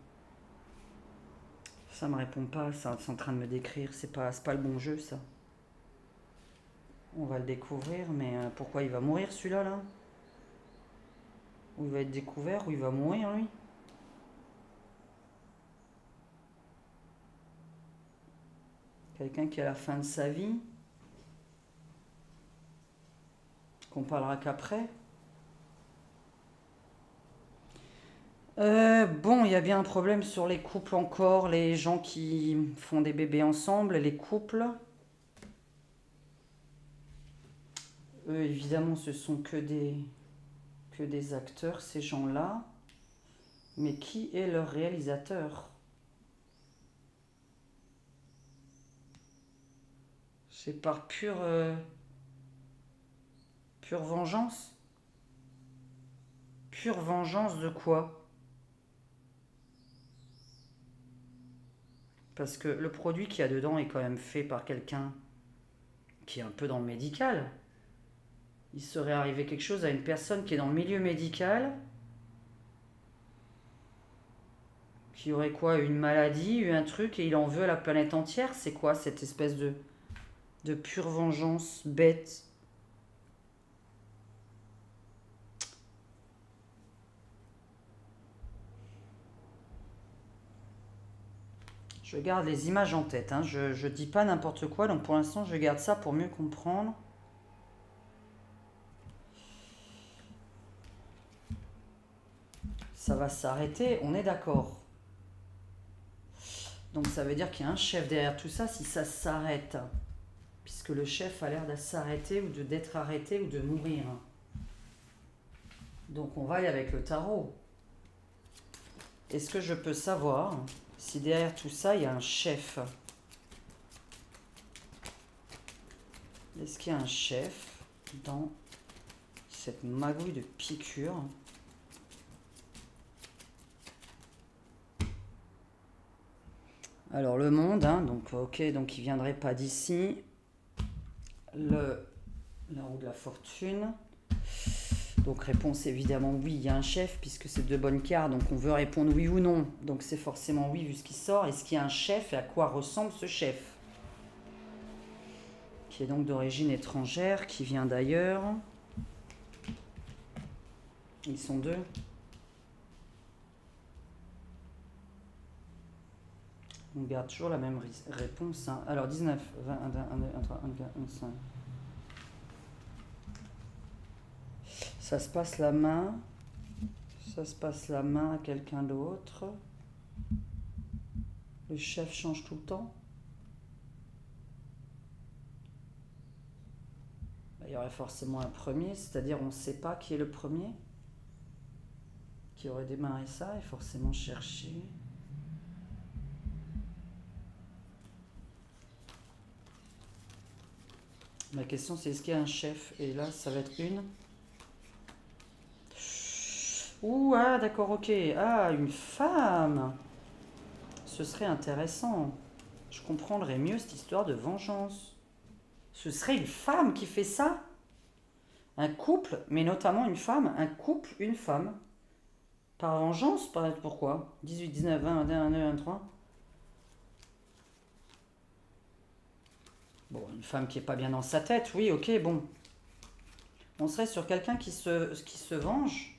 Ça me répond pas, ça, c'est en train de me décrire. C'est pas le bon jeu, ça. On va le découvrir, mais pourquoi il va mourir, celui-là, là? Ou il va être découvert, ou il va mourir, lui? Quelqu'un qui est à la fin de sa vie? Qu'on parlera qu'après? Bon, il y a bien un problème sur les couples encore, les gens qui font des bébés ensemble, les couples. Eux, évidemment, ce sont que des acteurs, ces gens-là. Mais qui est leur réalisateur? C'est par pure vengeance? Pure vengeance de quoi? Parce que le produit qu'il y a dedans est quand même fait par quelqu'un qui est un peu dans le médical. Il serait arrivé quelque chose à une personne qui est dans le milieu médical, qui aurait quoi? Une maladie, un truc, et il en veut à la planète entière? C'est quoi cette espèce de pure vengeance bête? Je garde les images en tête, hein. Je dis pas n'importe quoi, donc pour l'instant je garde ça pour mieux comprendre. Ça va s'arrêter, on est d'accord. Donc ça veut dire qu'il y a un chef derrière tout ça si ça s'arrête. Puisque le chef a l'air de s'arrêter ou d'être arrêté ou de mourir. Donc on va aller avec le tarot. Est-ce que je peux savoir si derrière tout ça, il y a un chef? Est-ce qu'il y a un chef dans cette magouille de piqûres? Alors le monde, hein, donc ok, donc il viendrait pas d'ici. La roue de la fortune. Donc réponse évidemment oui, il y a un chef puisque c'est 2 bonnes cartes, donc on veut répondre oui ou non. Donc c'est forcément oui vu ce qui sort. Est-ce qu'il y a un chef et à quoi ressemble ce chef? Qui est donc d'origine étrangère, qui vient d'ailleurs. Ils sont 2. On garde toujours la même réponse. Hein. Alors 19, 20, 1, 2, 1, 2, 1, 3, 1, 4, 1, 5. Ça se passe la main. Ça se passe la main à quelqu'un d'autre. Le chef change tout le temps. Il y aurait forcément un premier, c'est-à-dire on ne sait pas qui est le premier qui aurait démarré ça et forcément chercher. La question c'est est-ce qu'il y a un chef? Et là ça va être une. Ouh, ah d'accord, ok. Ah, une femme. Ce serait intéressant. Je comprendrais mieux cette histoire de vengeance. Ce serait une femme qui fait ça? Un couple, mais notamment une femme. Un couple, une femme. Par vengeance, pourquoi? 18, 19, 20, 21, 22, 23. Bon, une femme qui est pas bien dans sa tête, oui, ok, bon. On serait sur quelqu'un qui se venge.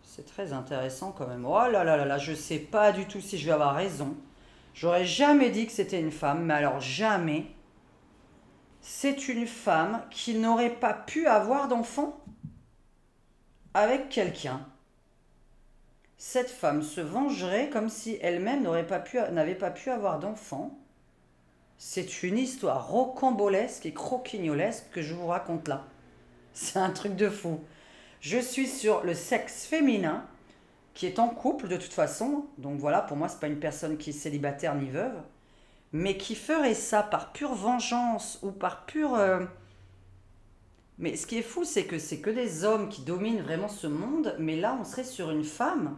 C'est très intéressant quand même. Oh là là là là, je sais pas du tout si je vais avoir raison. J'aurais jamais dit que c'était une femme, mais alors jamais. C'est une femme qui n'aurait pas pu avoir d'enfant avec quelqu'un. Cette femme se vengerait comme si elle-même n'avait pas pu avoir d'enfant. C'est une histoire rocambolesque et croquignolesque que je vous raconte là. C'est un truc de fou. Je suis sur le sexe féminin qui est en couple de toute façon. Donc voilà, pour moi, c'est pas une personne qui est célibataire ni veuve. Mais qui ferait ça par pure vengeance ou par pure... Mais ce qui est fou, c'est que des hommes qui dominent vraiment ce monde. Mais là, on serait sur une femme.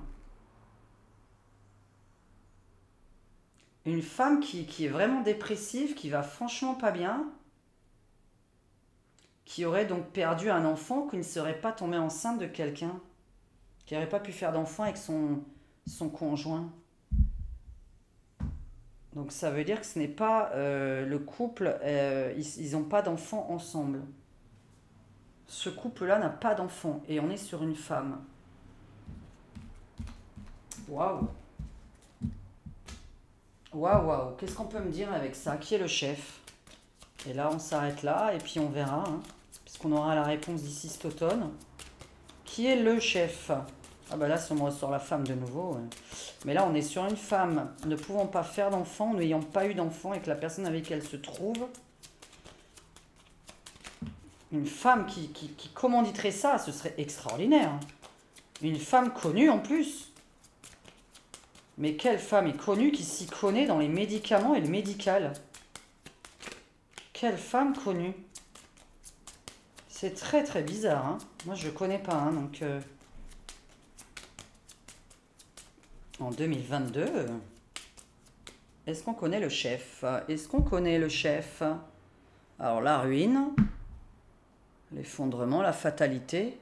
Une femme qui est vraiment dépressive, qui va franchement pas bien. Qui aurait donc perdu un enfant, qui ne serait pas tombée enceinte de quelqu'un. Qui n'aurait pas pu faire d'enfant avec son conjoint. Donc ça veut dire que ce n'est pas le couple, ils n'ont pas d'enfant ensemble. Ce couple-là n'a pas d'enfant et on est sur une femme. Waouh. Waouh, waouh. Qu'est-ce qu'on peut me dire avec ça? Qui est le chef? Et là, on s'arrête là et puis on verra, hein, puisqu'on aura la réponse d'ici cet automne. Qui est le chef? Ah bah là, si on me ressort la femme de nouveau. Ouais. Mais là, on est sur une femme ne pouvant pas faire d'enfant, n'ayant pas eu d'enfant et que la personne avec qui elle se trouve. Une femme qui commanditerait ça, ce serait extraordinaire. Une femme connue en plus. Mais quelle femme est connue qui s'y connaît dans les médicaments et le médical? Quelle femme connue? C'est très très bizarre. Hein. Moi, je ne connais pas. Hein, donc... En 2022, est-ce qu'on connaît le chef? Est-ce qu'on connaît le chef? Alors, la ruine, l'effondrement, la fatalité.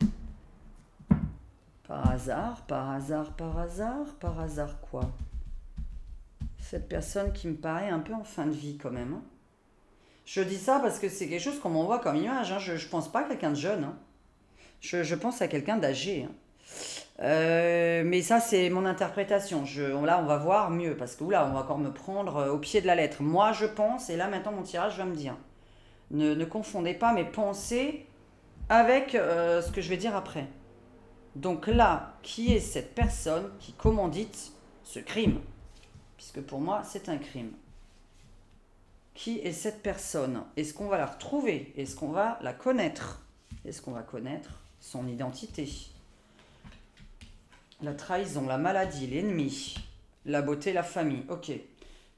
Par hasard, par hasard, par hasard, par hasard quoi? Cette personne qui me paraît un peu en fin de vie quand même. Je dis ça parce que c'est quelque chose qu'on m'envoie comme image. Hein. Je ne pense pas à quelqu'un de jeune. Hein. Je pense à quelqu'un d'âgé. Hein. Mais ça, c'est mon interprétation. Là, on va voir mieux parce que là, on va encore me prendre au pied de la lettre. Moi, je pense, et là, maintenant, mon tirage va me dire. Ne confondez pas mes pensées avec ce que je vais dire après. Donc là, qui est cette personne qui commandite ce crime? Puisque pour moi, c'est un crime. Qui est cette personne? Est-ce qu'on va la retrouver? Est-ce qu'on va la connaître? Est-ce qu'on va connaître son identité. La trahison, la maladie, l'ennemi, la beauté, la famille. Ok.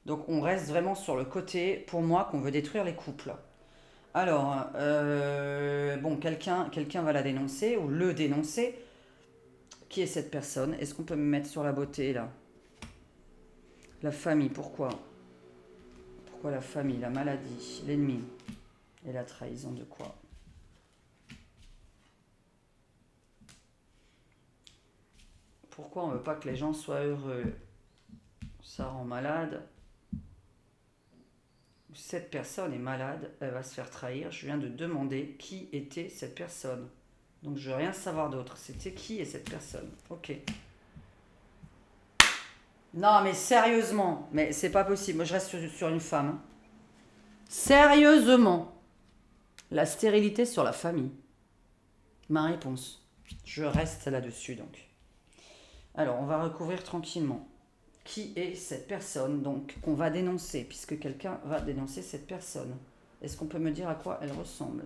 Donc on reste vraiment sur le côté, pour moi, qu'on veut détruire les couples. Alors, bon, quelqu'un va la dénoncer ou le dénoncer. Qui est cette personne? Est-ce qu'on peut me mettre sur la beauté, là? La famille, pourquoi? Pourquoi la famille, la maladie, l'ennemi et la trahison de quoi? Pourquoi on ne veut pas que les gens soient heureux? Ça rend malade. Cette personne est malade, elle va se faire trahir. Je viens de demander qui était cette personne. Donc je veux rien savoir d'autre. C'était qui est cette personne? Ok. Non mais sérieusement, mais c'est pas possible. Moi je reste sur une femme. Hein. Sérieusement. La stérilité sur la famille. Ma réponse. Je reste là-dessus donc. Alors on va recouvrir tranquillement. Qui est cette personne donc qu'on va dénoncer, puisque quelqu'un va dénoncer cette personne. Est-ce qu'on peut me dire à quoi elle ressemble?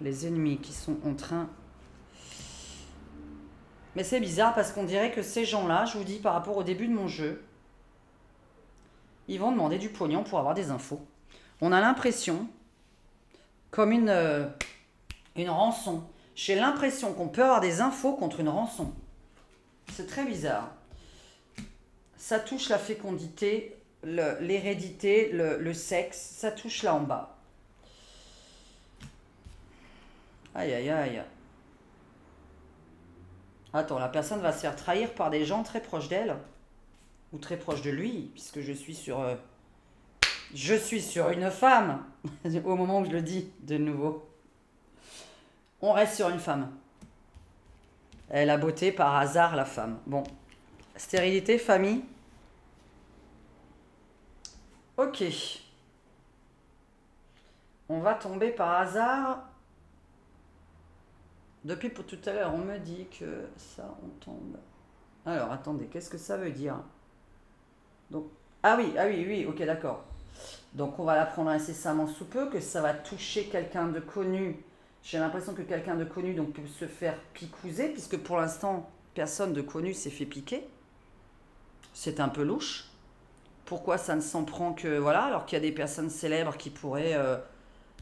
Les ennemis qui sont en train... Mais c'est bizarre parce qu'on dirait que ces gens-là, je vous dis par rapport au début de mon jeu, ils vont demander du pognon pour avoir des infos. On a l'impression, comme une rançon. J'ai l'impression qu'on peut avoir des infos contre une rançon. C'est très bizarre. Ça touche la fécondité, l'hérédité, le sexe. Ça touche là en bas. Aïe, aïe, aïe. Attends, la personne va se faire trahir par des gens très proches d'elle. Ou très proches de lui, puisque je suis sur une femme. Au moment où je le dis, de nouveau. On reste sur une femme. Elle a beauté par hasard, la femme. Bon. Stérilité, famille. Ok. On va tomber par hasard. Depuis pour tout à l'heure, on me dit que ça, on tombe. Alors, attendez, qu'est-ce que ça veut dire? Donc, ah oui, ok, d'accord. Donc, on va l'apprendre incessamment sous peu, que ça va toucher quelqu'un de connu. J'ai l'impression que quelqu'un de connu donc, peut se faire picouser, puisque pour l'instant, personne de connu s'est fait piquer. C'est un peu louche. Pourquoi ça ne s'en prend que... Voilà, alors qu'il y a des personnes célèbres qui pourraient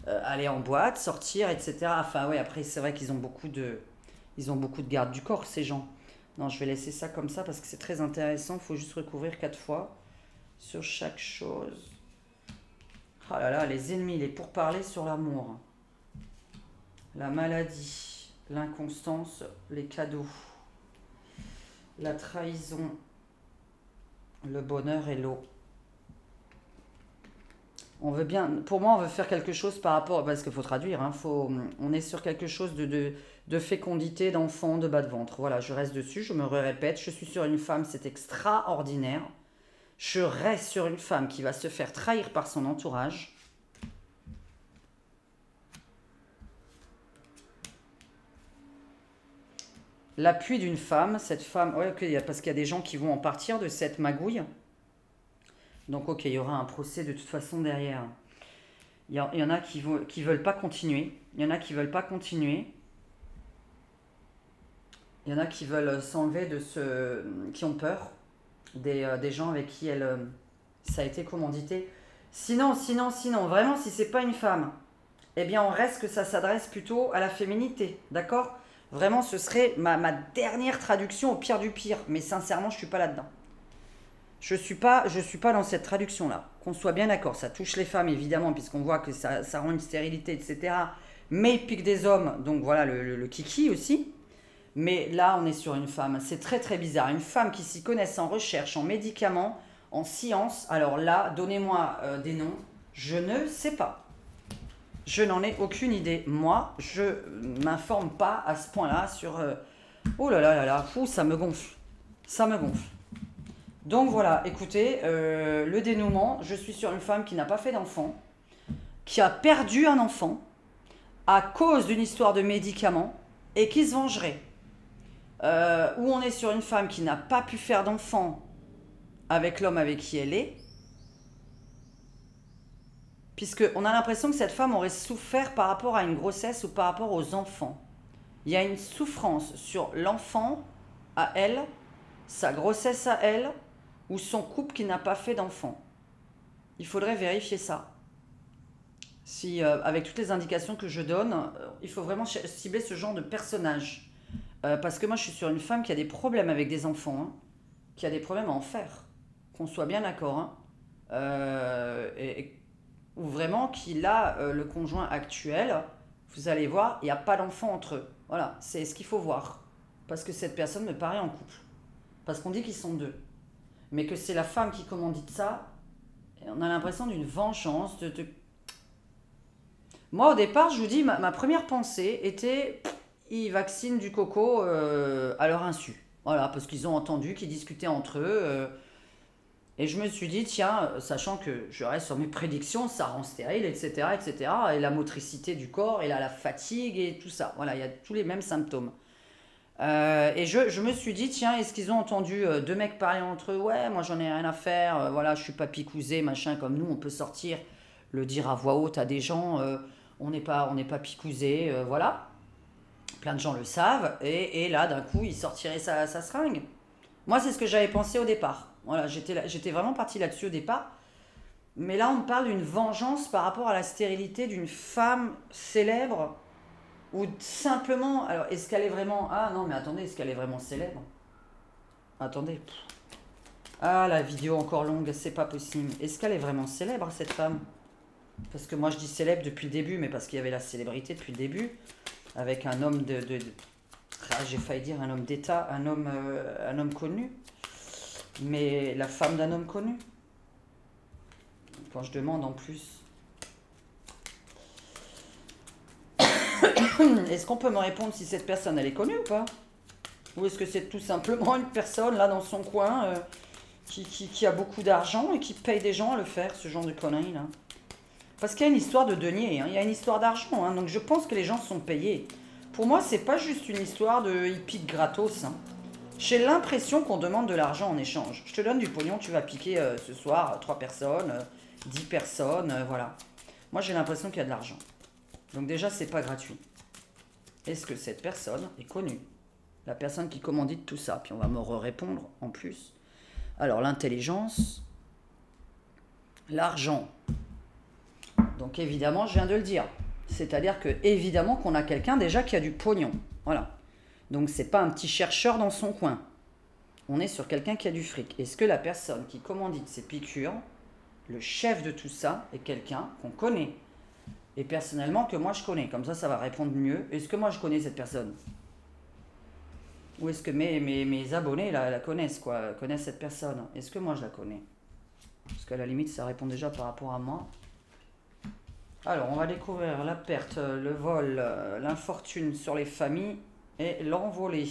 aller en boîte, sortir, etc. Enfin, ouais, après, c'est vrai qu'ils ont beaucoup de... Ils ont beaucoup de garde du corps, ces gens. Non, je vais laisser ça comme ça, parce que c'est très intéressant. Il faut juste recouvrir 4 fois sur chaque chose. Oh là là, les ennemis, les pourparlers sur l'amour. La maladie, l'inconstance, les cadeaux. La trahison, le bonheur et l'eau. On veut bien, pour moi, on veut faire quelque chose par rapport, parce qu'il faut traduire, hein, on est sur quelque chose de fécondité, d'enfant, de bas de ventre. Voilà, je reste dessus, je me répète, je suis sur une femme, c'est extraordinaire. Je reste sur une femme qui va se faire trahir par son entourage. L'appui d'une femme, cette femme, ouais, okay, parce qu'il y a des gens qui vont en partir de cette magouille. Donc, ok, il y aura un procès de toute façon derrière. Il y en a qui veulent pas continuer. Il y en a qui veulent pas continuer. Il y en a qui veulent s'enlever de ce... qui ont peur des gens avec qui ça a été commandité. Sinon, vraiment, si c'est pas une femme, eh bien, on reste que ça s'adresse plutôt à la féminité, d'accord? Vraiment, ce serait ma dernière traduction au pire du pire. Mais sincèrement, je suis pas là-dedans. Je suis pas dans cette traduction-là. Qu'on soit bien d'accord, ça touche les femmes, évidemment, puisqu'on voit que ça rend une stérilité, etc. Mais il pique des hommes, donc voilà, le kiki aussi. Mais là, on est sur une femme. C'est très, très bizarre. Une femme qui s'y connaisse en recherche, en médicaments, en sciences. Alors là, donnez-moi des noms. Je ne sais pas. Je n'en ai aucune idée. Moi, je m'informe pas à ce point-là sur... Oh là là là là, fou, ça me gonfle. Ça me gonfle. Donc voilà, écoutez, le dénouement, je suis sur une femme qui n'a pas fait d'enfant, qui a perdu un enfant à cause d'une histoire de médicaments et qui se vengerait. Où on est sur une femme qui n'a pas pu faire d'enfant avec l'homme avec qui elle est. Puisqu'on a l'impression que cette femme aurait souffert par rapport à une grossesse ou par rapport aux enfants. Il y a une souffrance sur l'enfant à elle, sa grossesse à elle, ou son couple qui n'a pas fait d'enfant. Il faudrait vérifier ça. Si, avec toutes les indications que je donne, il faut vraiment cibler ce genre de personnage. Parce que moi, je suis sur une femme qui a des problèmes avec des enfants, hein, qui a des problèmes à en faire. Qu'on soit bien d'accord. Hein. Ou vraiment qu'il a le conjoint actuel, vous allez voir, il n'y a pas d'enfant entre eux. Voilà, c'est ce qu'il faut voir. Parce que cette personne me paraît en couple. Parce qu'on dit qu'ils sont deux. Mais que c'est la femme qui commandite ça, et on a l'impression d'une vengeance. Moi, au départ, je vous dis, ma première pensée était, ils vaccinent du coco à leur insu. Voilà, parce qu'ils ont entendu qu'ils discutaient entre eux. Et je me suis dit, tiens, sachant que je reste sur mes prédictions, ça rend stérile, etc., etc., et la motricité du corps, et la fatigue, et tout ça. Voilà, il y a tous les mêmes symptômes. Et je me suis dit, tiens, est-ce qu'ils ont entendu deux mecs parler entre eux? Ouais, moi j'en ai rien à faire, voilà, je suis pas picousé, machin, comme nous, on peut sortir, le dire à voix haute à des gens, on n'est pas picousé, voilà. Plein de gens le savent, et là, d'un coup, il sortirait sa seringue. Moi, c'est ce que j'avais pensé au départ. Voilà, j'étais vraiment partie là-dessus au départ. Mais là, on me parle d'une vengeance par rapport à la stérilité d'une femme célèbre. Ou simplement... Alors, est-ce qu'elle est vraiment... Ah non, mais attendez, est-ce qu'elle est vraiment célèbre? Attendez. Ah, la vidéo encore longue, c'est pas possible. Est-ce qu'elle est vraiment célèbre, cette femme? Parce que moi, je dis célèbre depuis le début, mais parce qu'il y avait la célébrité depuis le début. Avec un homme Ah, j'ai failli dire un homme d'État, un homme connu. Mais la femme d'un homme connu. Quand je demande en plus. Est-ce qu'on peut me répondre si cette personne, elle est connue ou pas? Ou est-ce que c'est tout simplement une personne là dans son coin qui a beaucoup d'argent et qui paye des gens à le faire, ce genre de conneries là? Parce qu'il y a une histoire de deniers, hein, il y a une histoire d'argent, hein, donc je pense que les gens sont payés. Pour moi, c'est pas juste une histoire de hippie gratos. Hein. J'ai l'impression qu'on demande de l'argent en échange. Je te donne du pognon, tu vas piquer ce soir 3 personnes, 10 personnes, voilà. Moi, j'ai l'impression qu'il y a de l'argent. Donc déjà, c'est pas gratuit. Est-ce que cette personne est connue? La personne qui commandite tout ça. Puis on va me répondre en plus. Alors, l'intelligence, l'argent. Donc évidemment, je viens de le dire. C'est-à-dire que évidemment qu'on a quelqu'un déjà qui a du pognon. Voilà. Donc c'est pas un petit chercheur dans son coin. On est sur quelqu'un qui a du fric. Est-ce que la personne qui commandite ces piqûres, le chef de tout ça, est quelqu'un qu'on connaît? Et personnellement que moi je connais. Comme ça va répondre mieux. Est-ce que moi je connais cette personne? Ou est-ce que mes abonnés la connaissent, quoi, connaissent cette personne? Est-ce que moi je la connais? Parce qu'à la limite, ça répond déjà par rapport à moi. Alors, on va découvrir la perte, le vol, l'infortune sur les familles et l'envolée.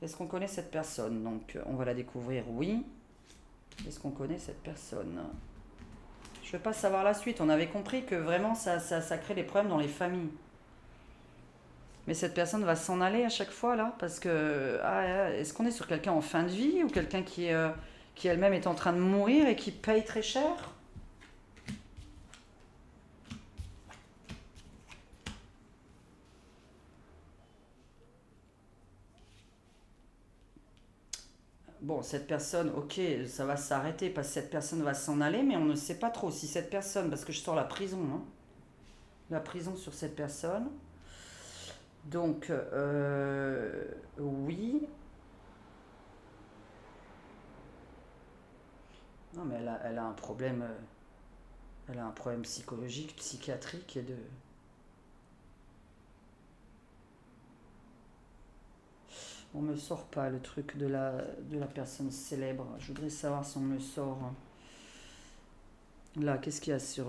Est-ce qu'on connaît cette personne? Donc, on va la découvrir, oui. Est-ce qu'on connaît cette personne? Je ne veux pas savoir la suite. On avait compris que vraiment, ça crée des problèmes dans les familles. Mais cette personne va s'en aller à chaque fois, là? Parce que, est-ce qu'on est sur quelqu'un en fin de vie ou quelqu'un qui elle-même est en train de mourir et qui paye très cher? Bon, cette personne, ok, ça va s'arrêter parce que cette personne va s'en aller, mais on ne sait pas trop si cette personne, parce que je sors la prison, hein, la prison sur cette personne. Donc, oui. Non, mais elle a un problème, elle a un problème psychologique, psychiatrique et de... On me sort pas le truc de la personne célèbre. Je voudrais savoir si on me le sort. Là, qu'est-ce qu'il y a sur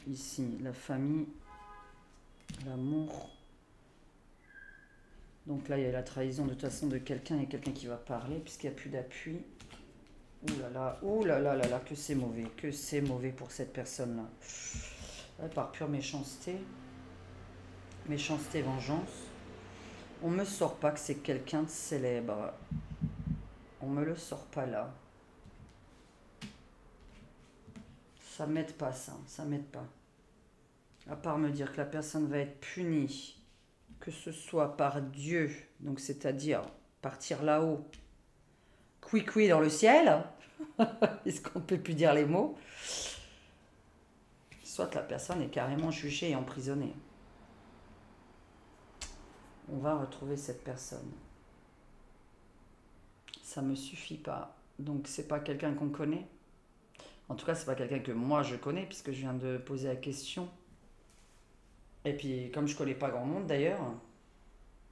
ici? La famille, l'amour. Donc là, il y a la trahison de toute façon de quelqu'un et quelqu'un qui va parler puisqu'il n'y a plus d'appui. Ouh là là, que c'est mauvais pour cette personne-là. Ouais, par pure méchanceté. Méchanceté, vengeance. On me sort pas que c'est quelqu'un de célèbre. On me le sort pas là. Ça m'aide pas, ça m'aide pas. À part me dire que la personne va être punie, que ce soit par Dieu, donc c'est-à-dire partir là-haut, oui dans le ciel, est-ce qu'on peut plus dire les mots, soit la personne est carrément jugée et emprisonnée. On va retrouver cette personne. Ça me suffit pas. Donc c'est pas quelqu'un qu'on connaît. En tout cas, c'est pas quelqu'un que moi je connais puisque je viens de poser la question. Et puis comme je connais pas grand monde d'ailleurs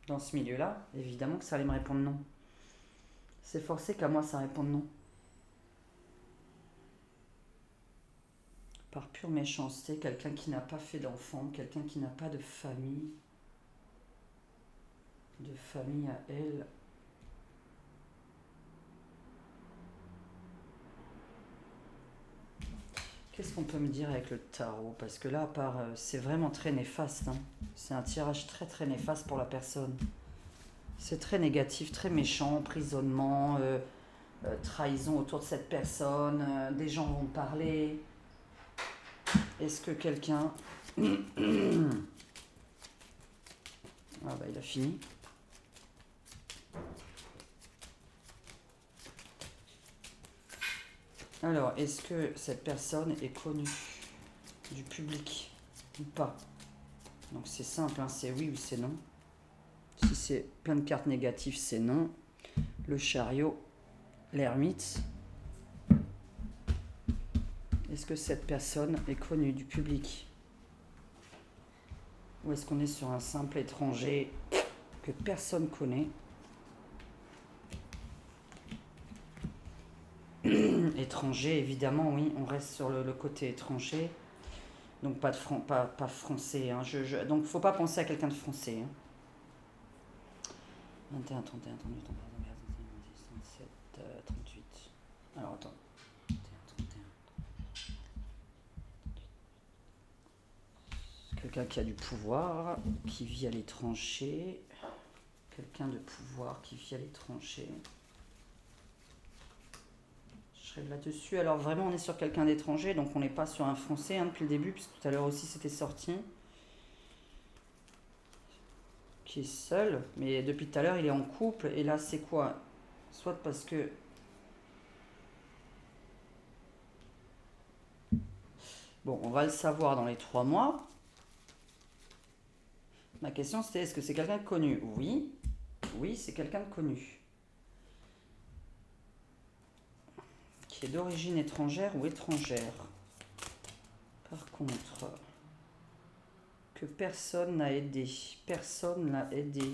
dans ce milieu-là, évidemment que ça allait me répondre non. C'est forcé qu'à moi ça réponde non. Par pure méchanceté, quelqu'un qui n'a pas fait d'enfant, quelqu'un qui n'a pas de famille à elle. Qu'est-ce qu'on peut me dire avec le tarot? Parce que là, à part, c'est vraiment très néfaste. Hein. C'est un tirage très très néfaste pour la personne. C'est très négatif, très méchant, emprisonnement, trahison autour de cette personne. Des gens vont parler. Est-ce que quelqu'un... Ah bah il a fini. Alors, est-ce que cette personne est connue du public ou pas? Donc c'est simple, hein, c'est oui ou c'est non. Si c'est plein de cartes négatives, c'est non. Le chariot, l'ermite. Est-ce que cette personne est connue du public? Ou est-ce qu'on est sur un simple étranger que personne connaît? Étranger, évidemment, oui, on reste sur le côté étranger. Donc pas français. Hein. Donc il ne faut pas penser à quelqu'un de français. Hein. 21, 31, 32, 33, 34, 35, 37, 38. Alors attends. 31, 31. Quelqu'un qui a du pouvoir, qui vit à l'étranger. Quelqu'un de pouvoir qui vit à l'étranger. Là-dessus, alors vraiment on est sur quelqu'un d'étranger, donc on n'est pas sur un français hein, depuis le début, puisque tout à l'heure aussi c'était sorti, qui est seul, mais depuis tout à l'heure il est en couple, et là c'est quoi? Soit parce que bon, on va le savoir dans les 3 mois. Ma question c'était, est-ce que c'est quelqu'un de connu? Oui, c'est quelqu'un de connu. Qui est d'origine étrangère ou étrangère. Par contre, que personne n'a aidé. Personne n'a aidé.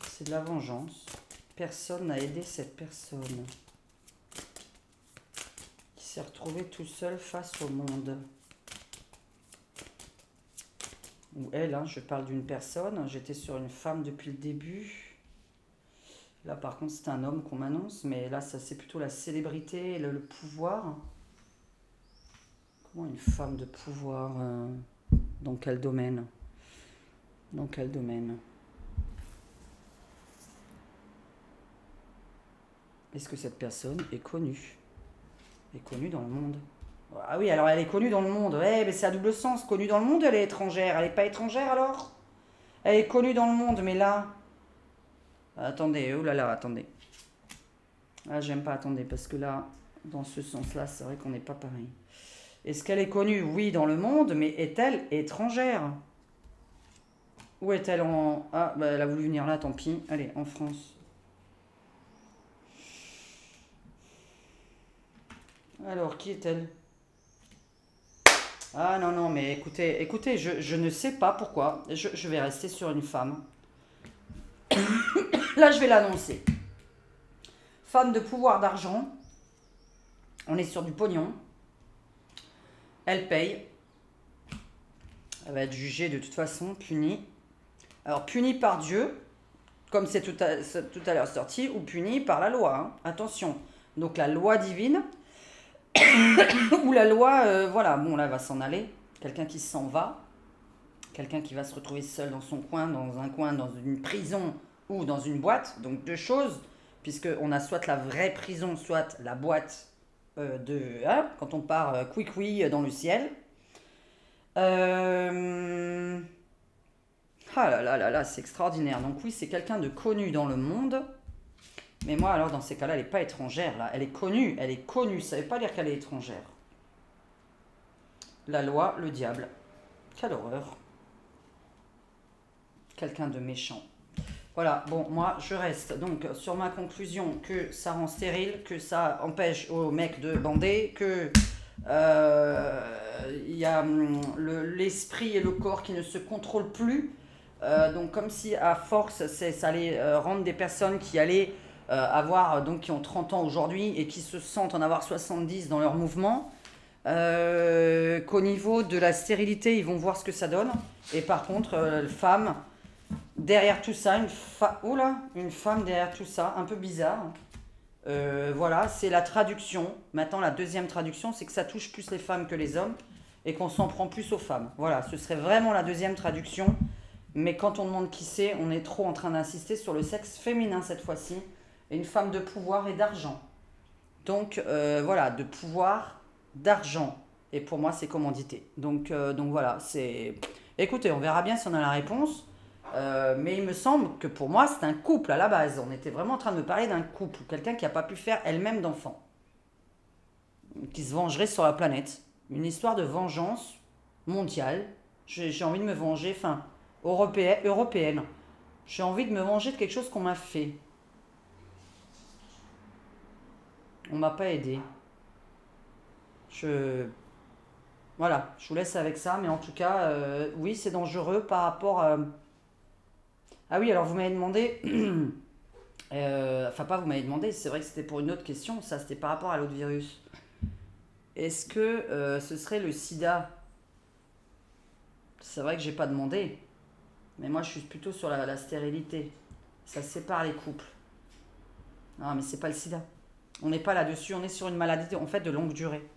C'est de la vengeance. Personne n'a aidé cette personne. Qui s'est retrouvé tout seul face au monde. Ou elle, hein, je parle d'une personne. J'étais sur une femme depuis le début. Là, par contre, c'est un homme qu'on m'annonce, mais là, ça c'est plutôt la célébrité, le pouvoir. Comment une femme de pouvoir dans quel domaine? Dans quel domaine? Est-ce que cette personne est connue? Est connue dans le monde? Ah oui, alors elle est connue dans le monde. Ouais, mais c'est à double sens. Connue dans le monde, elle est étrangère. Elle n'est pas étrangère alors? Elle est connue dans le monde, mais là... Attendez, oh là là, attendez. Ah, j'aime pas attendez, parce que là, dans ce sens-là, c'est vrai qu'on n'est pas pareil. Est-ce qu'elle est connue? Oui, dans le monde, mais est-elle étrangère? Où est-elle en... Ah, bah, elle a voulu venir là, tant pis. Allez, en France. Alors, qui est-elle? Ah non, non, mais écoutez, je ne sais pas pourquoi. Je vais rester sur une femme. Là, je vais l'annoncer. Femme de pouvoir d'argent. On est sur du pognon. Elle paye. Elle va être jugée de toute façon, punie. Alors, punie par Dieu, comme c'est tout à l'heure sorti, ou punie par la loi. Hein. Attention. Donc, la loi divine, ou la loi, voilà, bon, là, elle va s'en aller. Quelqu'un qui s'en va. Quelqu'un qui va se retrouver seul dans son coin, dans une prison ou dans une boîte. Donc, 2 choses, puisqu'on a soit la vraie prison, soit la boîte quand on part couicoui dans le ciel. Euh, Ah là là là là, c'est extraordinaire. Donc oui, c'est quelqu'un de connu dans le monde. Mais moi, alors, dans ces cas-là, elle n'est pas étrangère, là. Elle est connue, elle est connue. Ça ne veut pas dire qu'elle est étrangère. La loi, le diable. Quelle horreur. Quelqu'un de méchant. Voilà, bon, moi, je reste donc sur ma conclusion que ça rend stérile, que ça empêche aux mecs de bander, que il y a l'esprit et le corps qui ne se contrôlent plus. Donc comme si à force, ça allait rendre des personnes qui allaient avoir, donc qui ont 30 ans aujourd'hui et qui se sentent en avoir 70 dans leur mouvement. Qu'au niveau de la stérilité, ils vont voir ce que ça donne. Et par contre, femme, derrière tout ça, une femme derrière tout ça, un peu bizarre. Voilà, c'est la traduction. Maintenant, la deuxième traduction, c'est que ça touche plus les femmes que les hommes et qu'on s'en prend plus aux femmes. Voilà, ce serait vraiment la deuxième traduction. Mais quand on demande qui c'est, on est trop en train d'insister sur le sexe féminin cette fois-ci. Et une femme de pouvoir et d'argent. Donc, voilà, de pouvoir, d'argent. Et pour moi, c'est commandité. Donc voilà, c'est... Écoutez, on verra bien si on a la réponse. Mais il me semble que pour moi, c'est un couple à la base. On était vraiment en train de me parler d'un couple. Quelqu'un qui n'a pas pu faire elle-même d'enfant. Qui se vengerait sur la planète. Une histoire de vengeance mondiale. J'ai envie de me venger, enfin, européenne. J'ai envie de me venger de quelque chose qu'on m'a fait. On m'a pas aidé. Voilà, je vous laisse avec ça. Mais en tout cas, oui, c'est dangereux par rapport à... Ah oui, alors vous m'avez demandé... Enfin, pas vous m'avez demandé, c'est vrai que c'était pour une autre question. Ça, c'était par rapport à l'autre virus. Est-ce que ce serait le sida? C'est vrai que j'ai pas demandé. Mais moi, je suis plutôt sur la stérilité. Ça sépare les couples. Non, mais c'est pas le sida. On n'est pas là-dessus. On est sur une maladie, en fait, de longue durée.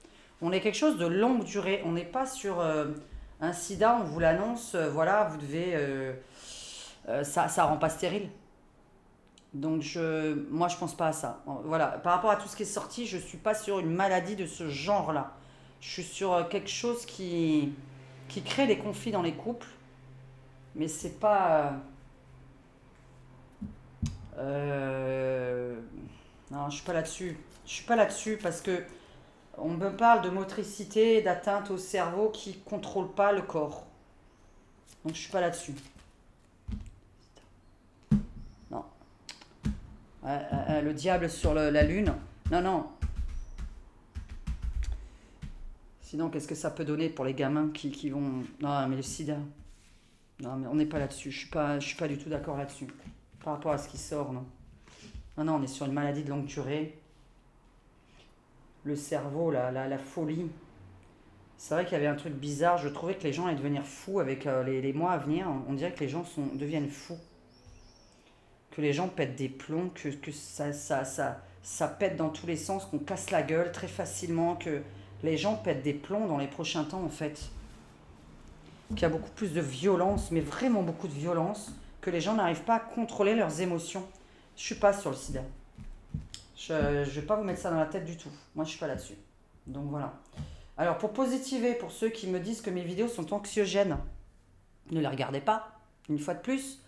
On est quelque chose de longue durée. On n'est pas sur un sida, on vous l'annonce, voilà, vous devez... ça rend pas stérile. Donc, moi, je pense pas à ça. Voilà, par rapport à tout ce qui est sorti, je suis pas sur une maladie de ce genre-là. Je suis sur quelque chose qui crée des conflits dans les couples. Mais c'est pas... non, je suis pas là-dessus. Je suis pas là-dessus parce que on me parle de motricité, d'atteinte au cerveau qui contrôle pas le corps. Donc je suis pas là-dessus. Non. Le diable sur la lune. Non, non. Sinon, qu'est-ce que ça peut donner pour les gamins qui vont... Non, mais le sida. Non, mais on n'est pas là-dessus. Je suis pas du tout d'accord là-dessus. Par rapport à ce qui sort, non. Non, non, on est sur une maladie de longue durée. Le cerveau, la folie. C'est vrai qu'il y avait un truc bizarre. Je trouvais que les gens allaient devenir fous avec les mois à venir. On dirait que les gens deviennent fous. Que les gens pètent des plombs, que ça pète dans tous les sens, qu'on casse la gueule très facilement, que les gens pètent des plombs dans les prochains temps, en fait. Qu'il y a beaucoup plus de violence, mais vraiment beaucoup de violence, que les gens n'arrivent pas à contrôler leurs émotions. Je suis pas sur le sida. Je vais pas vous mettre ça dans la tête du tout. Moi, je suis pas là-dessus. Donc voilà. Alors, pour positiver, pour ceux qui me disent que mes vidéos sont anxiogènes, ne les regardez pas, une fois de plus.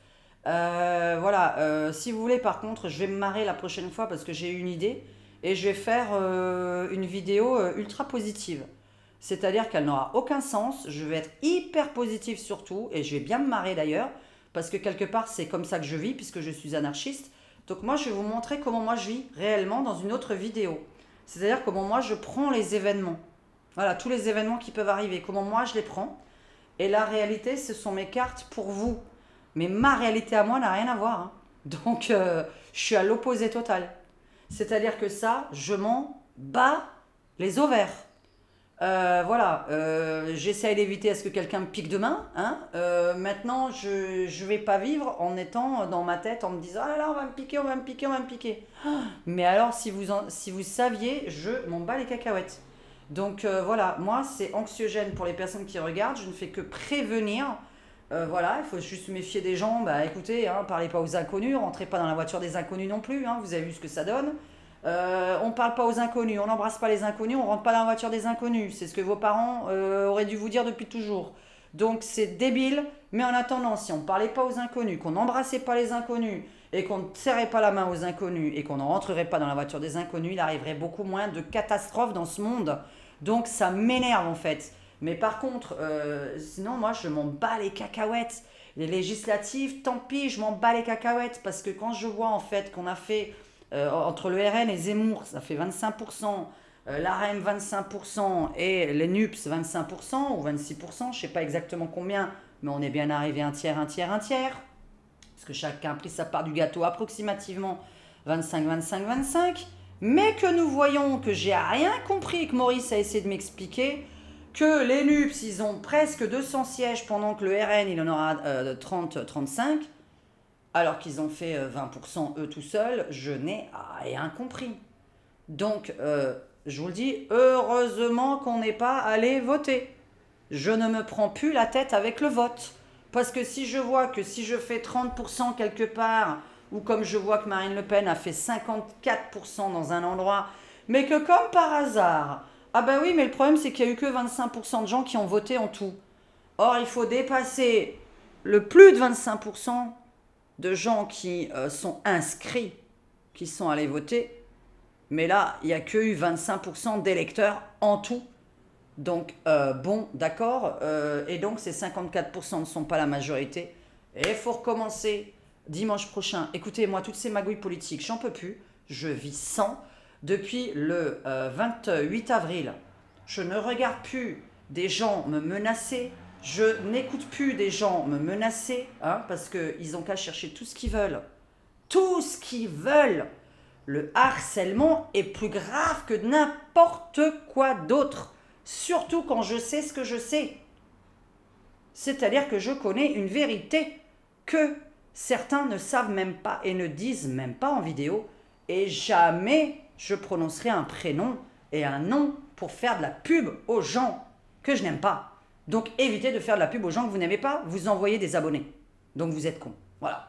Voilà. Si vous voulez, par contre, je vais me marrer la prochaine fois parce que j'ai eu une idée et je vais faire une vidéo ultra positive. C'est-à-dire qu'elle n'aura aucun sens. Je vais être hyper positive surtout et je vais bien me marrer d'ailleurs parce que quelque part, c'est comme ça que je vis puisque je suis anarchiste. Donc moi, je vais vous montrer comment moi je vis réellement dans une autre vidéo. C'est-à-dire comment moi je prends les événements. Voilà, tous les événements qui peuvent arriver, comment moi je les prends. Et la réalité, ce sont mes cartes pour vous. Mais ma réalité à moi n'a rien à voir. Hein. Donc, je suis à l'opposé total. C'est-à-dire que ça, je m'en bats les ovaires. Voilà, j'essaye d'éviter à ce que quelqu'un me pique demain. Hein. Maintenant, je vais pas vivre en étant dans ma tête, en me disant « Ah là, on va me piquer, on va me piquer, on va me piquer. » Mais alors, si vous saviez, je m'en bats les cacahuètes. Donc voilà, moi, c'est anxiogène pour les personnes qui regardent. Je ne fais que prévenir. Voilà, il faut juste se méfier des gens. Bah écoutez, hein, parlez pas aux inconnus, rentrez pas dans la voiture des inconnus non plus. Hein, vous avez vu ce que ça donne. On parle pas aux inconnus, on n'embrasse pas les inconnus, on rentre pas dans la voiture des inconnus. C'est ce que vos parents auraient dû vous dire depuis toujours. Donc c'est débile, mais en attendant, si on parlait pas aux inconnus, qu'on n'embrassait pas les inconnus, et qu'on ne serrait pas la main aux inconnus, et qu'on ne rentrerait pas dans la voiture des inconnus, il arriverait beaucoup moins de catastrophes dans ce monde. Donc ça m'énerve en fait. Mais par contre, sinon moi je m'en bats les cacahuètes. Les législatives, tant pis, je m'en bats les cacahuètes. Parce que quand je vois en fait qu'on a fait entre le RN et Zemmour, ça fait 25%, l'AREM 25% et les NUPS 25% ou 26%, je ne sais pas exactement combien, mais on est bien arrivé un tiers, un tiers, un tiers. Parce que chacun a pris sa part du gâteau approximativement 25, 25, 25. Mais que nous voyons que j'ai rien compris, que Maurice a essayé de m'expliquer, que les NUPS, ils ont presque 200 sièges pendant que le RN, il en aura 30, 35, alors qu'ils ont fait 20% eux tout seuls, je n'ai rien compris. Donc, je vous le dis, heureusement qu'on n'est pas allé voter. Je ne me prends plus la tête avec le vote. Parce que si je vois que si je fais 30% quelque part, ou comme je vois que Marine Le Pen a fait 54% dans un endroit, mais que comme par hasard, ah ben oui, mais le problème c'est qu'il n'y a eu que 25% de gens qui ont voté en tout. Or, il faut dépasser le plus de 25% de gens qui sont inscrits, qui sont allés voter. Mais là, il n'y a que eu 25% d'électeurs en tout. Donc, bon, d'accord. Et donc, ces 54% ne sont pas la majorité. Et il faut recommencer dimanche prochain. Écoutez, moi, toutes ces magouilles politiques, j'en peux plus. Je vis sans. Depuis le 28 avril, je ne regarde plus des gens me menacer. Je n'écoute plus des gens me menacer, hein, parce qu'ils ont qu'à chercher tout ce qu'ils veulent. Tout ce qu'ils veulent. Le harcèlement est plus grave que n'importe quoi d'autre. Surtout quand je sais ce que je sais. C'est-à-dire que je connais une vérité que certains ne savent même pas et ne disent même pas en vidéo. Et jamais je prononcerai un prénom et un nom pour faire de la pub aux gens que je n'aime pas. Donc évitez de faire de la pub aux gens que vous n'aimez pas, vous envoyez des abonnés. Donc vous êtes cons. Voilà.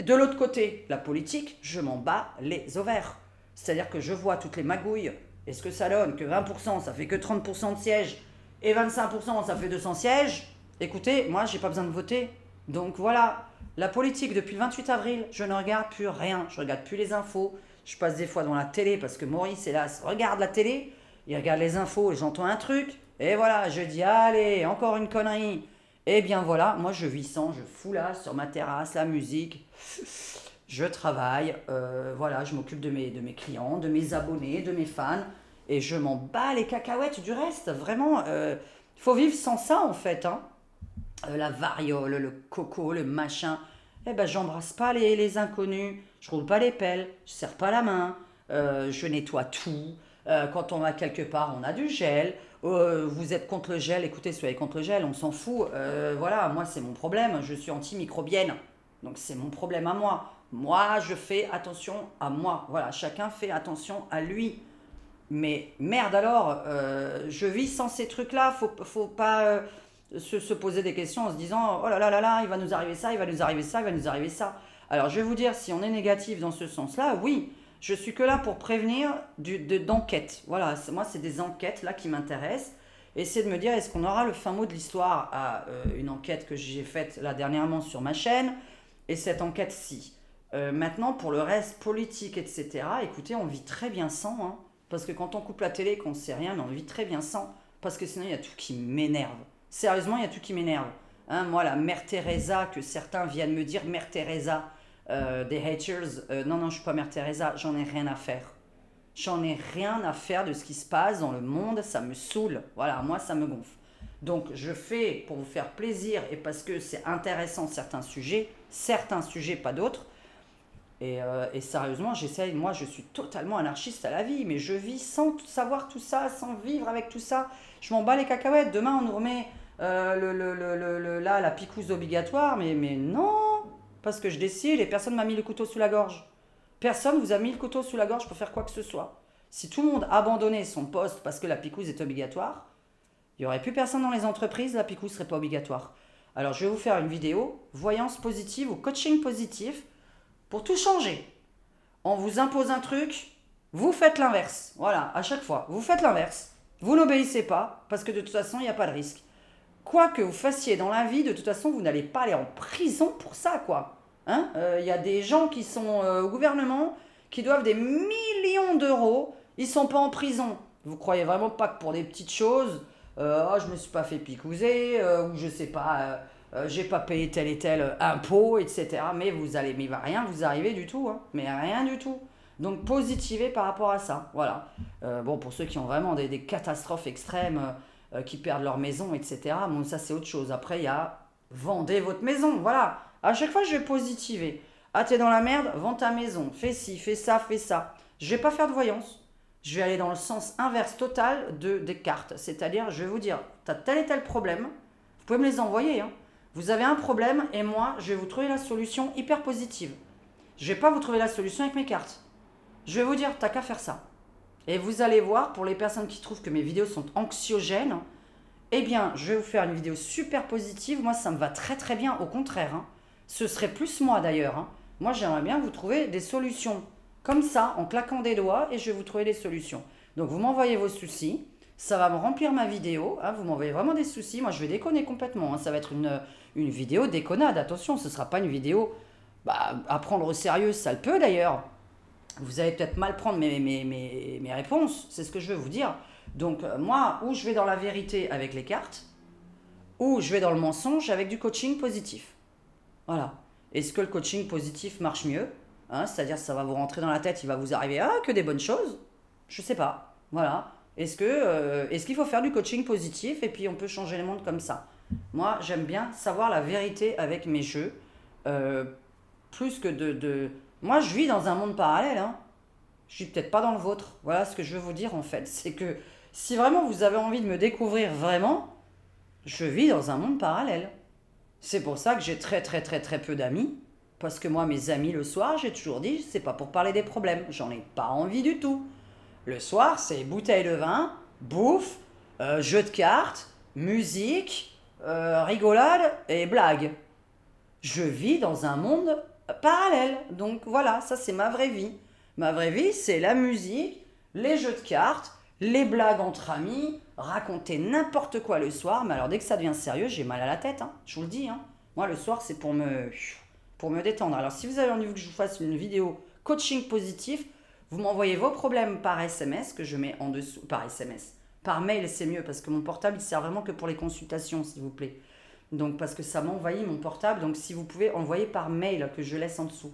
De l'autre côté, la politique, je m'en bats les ovaires. C'est-à-dire que je vois toutes les magouilles. Est-ce que ça donne que 20%, ça fait que 30% de sièges et 25%, ça fait 200 sièges? Écoutez, moi, j'ai pas besoin de voter. Donc voilà, la politique, depuis le 28 avril, je ne regarde plus rien. Je regarde plus les infos. Je passe des fois devant la télé parce que Maurice, hélas, regarde la télé. Il regarde les infos et j'entends un truc. Et voilà, je dis, allez, encore une connerie. Et bien voilà, moi, je vis sans, je fous là, sur ma terrasse, la musique. Je travaille, voilà, je m'occupe de mes clients, de mes abonnés, de mes fans, et je m'en bats les cacahuètes du reste. Vraiment, il faut vivre sans ça en fait. Hein. La variole, le coco, le machin. Eh ben, j'embrasse pas les inconnus, je roule pas les pelles, je serre pas la main, je nettoie tout. Quand on va quelque part, on a du gel. Vous êtes contre le gel, écoutez, soyez contre le gel, on s'en fout. Voilà, moi c'est mon problème, je suis antimicrobienne. Donc c'est mon problème à moi. Moi, je fais attention à moi. Voilà, chacun fait attention à lui. Mais merde alors, je vis sans ces trucs-là. Faut pas se poser des questions en se disant oh là là là là, il va nous arriver ça, il va nous arriver ça, il va nous arriver ça. Alors je vais vous dire, si on est négatif dans ce sens-là, oui, je suis que là pour prévenir d'enquête. Voilà, moi c'est des enquêtes là qui m'intéressent. Et c'est de me dire, est-ce qu'on aura le fin mot de l'histoire à une enquête que j'ai faite là dernièrement sur ma chaîne. Et cette enquête-ci. Maintenant, pour le reste, politique, etc., écoutez, on vit très bien sans. Hein, parce que quand on coupe la télé, qu'on ne sait rien, mais on vit très bien sans. Parce que sinon, il y a tout qui m'énerve. Sérieusement, il y a tout qui m'énerve. Hein, moi, la Mère Teresa, que certains viennent me dire, Mère Teresa, des haters, non, non, je ne suis pas Mère Teresa, j'en ai rien à faire. J'en ai rien à faire de ce qui se passe dans le monde, ça me saoule. Voilà, moi, ça me gonfle. Donc, je fais pour vous faire plaisir et parce que c'est intéressant certains sujets, pas d'autres. Et sérieusement, j'essaye, moi je suis totalement anarchiste à la vie, mais je vis sans savoir tout ça, sans vivre avec tout ça. Je m'en bats les cacahuètes. Demain, on nous remet là, la picouse obligatoire, mais non, parce que je décide et personne m'a mis le couteau sous la gorge. Personne vous a mis le couteau sous la gorge pour faire quoi que ce soit. Si tout le monde abandonnait son poste parce que la picouse est obligatoire, il n'y aurait plus personne dans les entreprises, la picouse ne serait pas obligatoire. Alors, je vais vous faire une vidéo, voyance positive ou coaching positif, pour tout changer. On vous impose un truc, Vous faites l'inverse. Voilà, à chaque fois. Vous faites l'inverse. Vous n'obéissez pas, parce que de toute façon, il n'y a pas de risque. Quoi que vous fassiez dans la vie, de toute façon, vous n'allez pas aller en prison pour ça, quoi. Hein, y a des gens qui sont au gouvernement, qui doivent des millions d'euros, ils sont pas en prison. Vous croyez vraiment pas que pour des petites choses, oh, je me suis pas fait picouser, ou je sais pas, j'ai pas payé tel et tel impôt, etc. Mais il va rien vous arriver du tout, hein. Mais rien du tout. Donc positivez par rapport à ça, voilà. Bon, pour ceux qui ont vraiment des catastrophes extrêmes, qui perdent leur maison, etc. Bon, ça c'est autre chose. Après, il y a vendez votre maison, voilà. À chaque fois, je vais positiver. Ah, t'es dans la merde, vends ta maison. Fais ci, fais ça, fais ça. Je vais pas faire de voyance. Je vais aller dans le sens inverse total des cartes. C'est-à-dire, je vais vous dire, t'as tel et tel problème. Vous pouvez me les envoyer, hein. Vous avez un problème et moi, je vais vous trouver la solution hyper positive. Je vais pas vous trouver la solution avec mes cartes. Je vais vous dire, t'as qu'à faire ça. Et vous allez voir, pour les personnes qui trouvent que mes vidéos sont anxiogènes, eh bien, je vais vous faire une vidéo super positive. Moi, ça me va très très bien, au contraire, hein. Ce serait plus moi d'ailleurs, hein. Moi, j'aimerais bien vous trouver des solutions comme ça, en claquant des doigts, et je vais vous trouver des solutions. Donc, vous m'envoyez vos soucis, ça va me remplir ma vidéo, hein. Vous m'envoyez vraiment des soucis, moi je vais déconner complètement, hein. Ça va être une vidéo déconnade, attention, ce ne sera pas une vidéo à prendre au sérieux, ça le peut d'ailleurs. Vous allez peut-être mal prendre mes réponses, c'est ce que je veux vous dire. Donc moi, ou je vais dans la vérité avec les cartes, ou je vais dans le mensonge avec du coaching positif. Voilà. Est-ce que le coaching positif marche mieux, hein? C'est-à-dire ça va vous rentrer dans la tête, il va vous arriver que des bonnes choses? Je sais pas. Voilà. Est-ce qu'il faut faire du coaching positif et puis on peut changer le monde comme ça? Moi, j'aime bien savoir la vérité avec mes jeux, euh, plus que Moi, je vis dans un monde parallèle, hein. Je suis peut-être pas dans le vôtre. Voilà ce que je veux vous dire en fait. C'est que si vraiment vous avez envie de me découvrir vraiment, je vis dans un monde parallèle. C'est pour ça que j'ai très très très très peu d'amis. Parce que moi, mes amis le soir, j'ai toujours dit, c'est pas pour parler des problèmes. J'en ai pas envie du tout. Le soir, c'est bouteille de vin, bouffe, jeu de cartes, musique, rigolade et blague. Je vis dans un monde parallèle. Donc voilà, ça c'est ma vraie vie. Ma vraie vie, c'est la musique, les jeux de cartes, les blagues entre amis, raconter n'importe quoi le soir. Mais alors dès que ça devient sérieux, j'ai mal à la tête, hein, je vous le dis, hein. Moi, le soir, c'est pour me détendre. Alors si vous avez envie que je vous fasse une vidéo coaching positif, vous m'envoyez vos problèmes par SMS, que je mets en dessous, par SMS. Par mail, c'est mieux, parce que mon portable, il sert vraiment que pour les consultations, s'il vous plaît. Donc, parce que ça m'envahit mon portable. Donc, si vous pouvez envoyer par mail, que je laisse en dessous.